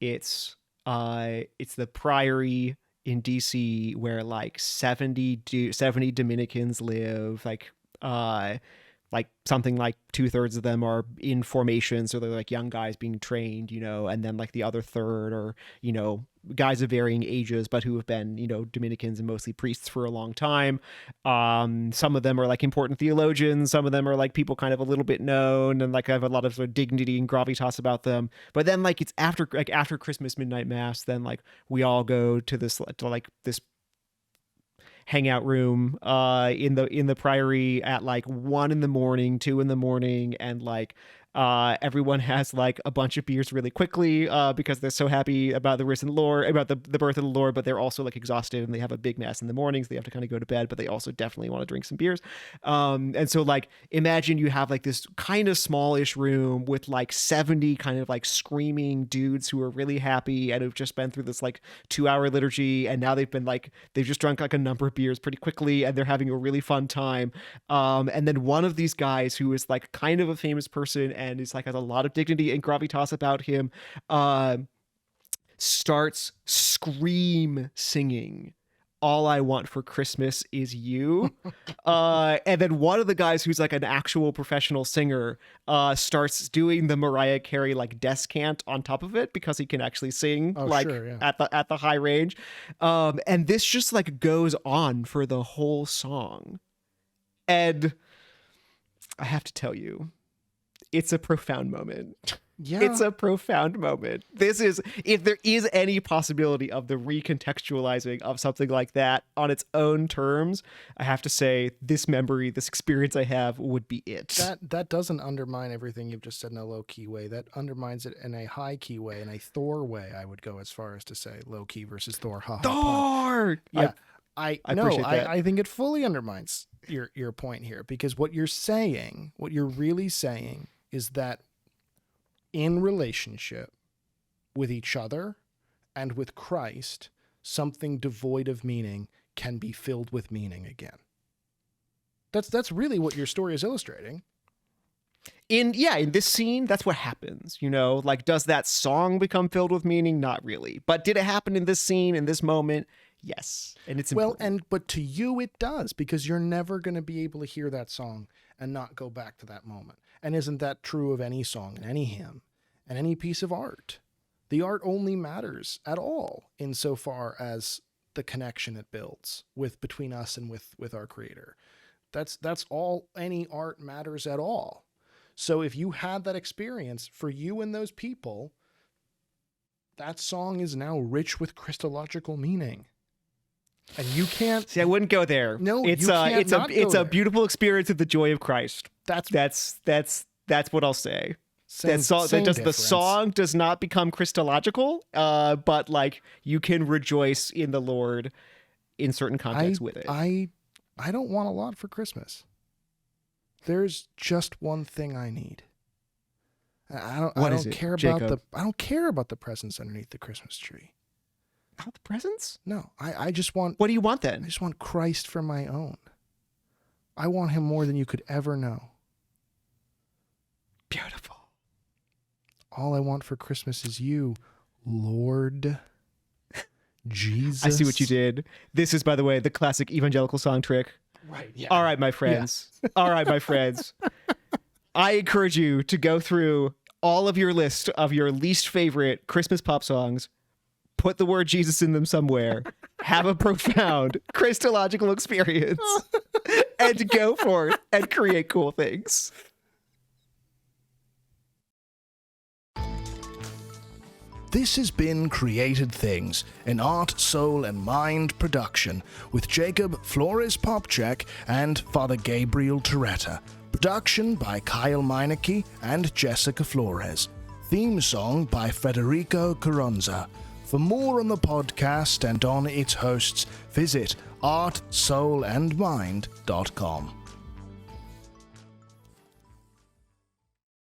B: It's the Priory in DC where like 70 Dominicans live, like something like 2/3 of them are in formation, so they're like young guys being trained, and then like the other third are, guys of varying ages, but who have been, Dominicans and mostly priests for a long time. Some of them are like important theologians, some of them are like people kind of a little bit known and like have a lot of sort of dignity and gravitas about them. But then like it's after Christmas midnight mass, then like we all go to this hangout room in the Priory at like 1 a.m, 2 a.m, and like everyone has like a bunch of beers really quickly because they're so happy about the risen Lord, about the birth of the Lord, but they're also like exhausted and they have a big mass in the mornings. They have to kind of go to bed, but they also definitely want to drink some beers. And so like imagine you have like this kind of smallish room with like 70 kind of like screaming dudes who are really happy and have just been through this like 2-hour liturgy, and now they've just drunk like a number of beers pretty quickly and they're having a really fun time. And then one of these guys who is like kind of a famous person and is like has a lot of dignity and gravitas about him, starts scream singing "All I Want for Christmas Is You." And then one of the guys who's like an actual professional singer starts doing the Mariah Carey like descant on top of it because he can actually sing at the high range. And this just like goes on for the whole song. And I have to tell you, it's a profound moment.
A: Yeah.
B: It's a profound moment. This is, if there is any possibility of the recontextualizing of something like that on its own terms, I have to say this memory, this experience I have would be it.
A: That doesn't undermine everything you've just said in a low key way. That undermines it in a high key way, in a Thor way. I would go as far as to say low key versus Thor.
B: Thor!
A: Yeah. I think it fully undermines your point here, because what you're really saying is that in relationship with each other and with Christ, something devoid of meaning can be filled with meaning again. That's really what your story is illustrating.
B: In this scene, that's what happens, like, does that song become filled with meaning? Not really. But did it happen in this scene, in this moment? Yes. And it's important.
A: But to you it does, because you're never going to be able to hear that song and not go back to that moment. And isn't that true of any song and any hymn and any piece of art? The art only matters at all insofar as the connection it builds between us and with our Creator. That's all any art matters at all. So if you had that experience, for you and those people, that song is now rich with Christological meaning. And you can't...
B: See, I wouldn't go there.
A: No,
B: it's a beautiful experience of the joy of Christ. That's what I'll say. The song does not become Christological, but like, you can rejoice in the Lord in certain contexts with it.
A: I don't want a lot for Christmas. There's just one thing I need. I don't care about the presents underneath the Christmas tree.
B: Oh, the presents?
A: No, I just want...
B: What do you want then?
A: I just want Christ for my own. I want him more than you could ever know.
B: Beautiful.
A: All I want for Christmas is you, Lord Jesus.
B: I see what you did. This is, by the way, the classic evangelical song trick.
A: Right, yeah.
B: All right, my friends. Yeah. All right, my friends. I encourage you to go through all of your list of your least favorite Christmas pop songs, put the word Jesus in them somewhere, have a profound Christological experience, and go forth and create cool things.
A: This has been Created Things, an art, soul, and mind production with Jacob Flores Popchak and Father Gabriel Torretta. Production by Kyle Meineke and Jessica Flores. Theme song by Federico Carranza. For more on the podcast and on its hosts, visit artsoulandmind.com.